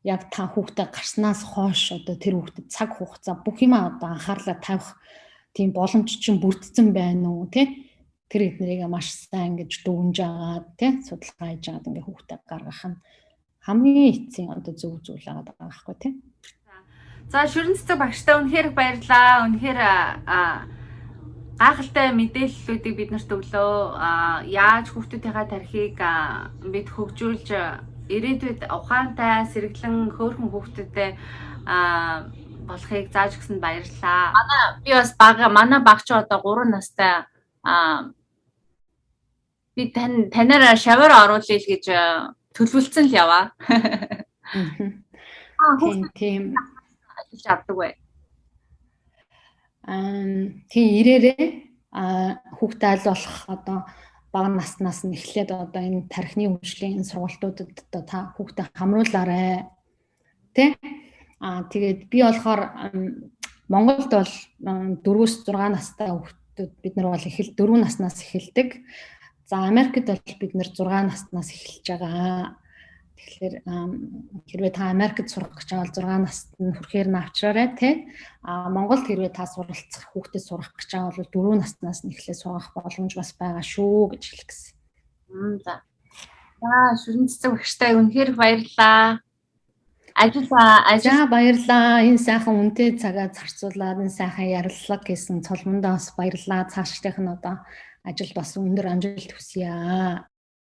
яг та хүүхдээ гарснаас хойш одоо тэр хүүхдэд цаг хугацаа бүх юм одоо анхаарлаа тавих тийм боломж чинь бүрдсэн байна уу те тэр эднэрийг маш сайн ингэж дүгнж агаад те судалгаа хийж агаад ингээ хүүхдээ гаргах нь хамгийн эцсийн одоо зөв зүйл байгаа байхгүй те. За шүрэн цэцэг багштай үнэхээр баярлалаа. Үнэхээр гайхалтай мэдээллүүдийг бид нарт өглөө. Яаж хүүхдүүдийнхээ тархийг бид хөгжүүлж ирээдүйд ухаантай, сэргэлэн, хөөрхөн хүүхдүүдэд болохыг зааж өгсөнд баярлалаа. Би бас манай багч одоо 3 настай би танаар шавар оруулъя гэж төлөвлөсөн л яваа. Тийм. Авдаг бай. Тийм ирээрээ хүүхдээ аль болох одоо бага наснаас нь эхлээд одоо энэ тархины хөгжлийн сургалтуудад одоо та хүүхдээ хамруулаарай. Тэ? Тэгээд би болохоор Монголд бол 4-6 настай хүүхдүүд бид нар бол 4 наснаас эхэлдэг. За Америкт бол бид нар 6 наснаас эхэлж байгаа. Тэгэхээр хэрвээ та Америкт сурах гэж байгаа 6 наст нь хүрэхээр нь авчраарай тий. Монголд хэрвээ та суралцах хүүхдэд сурах гэж байгаа бол 4 наснаас нь эхлээд сурах боломж бас байгаа шүү гэж хэлэх гэсэн. За. Шүрэн цэцэг багштай үнэхээр баярлалаа. Ажил баярлалаа. Энэ сайхан үнэтэй цагаа зарцуулаад энэ сайхан ярилцлага гэсэн цолмондоо бас баярлалаа. Цаашдынх нь одоо ажил бас өндөр амжилт хүсье.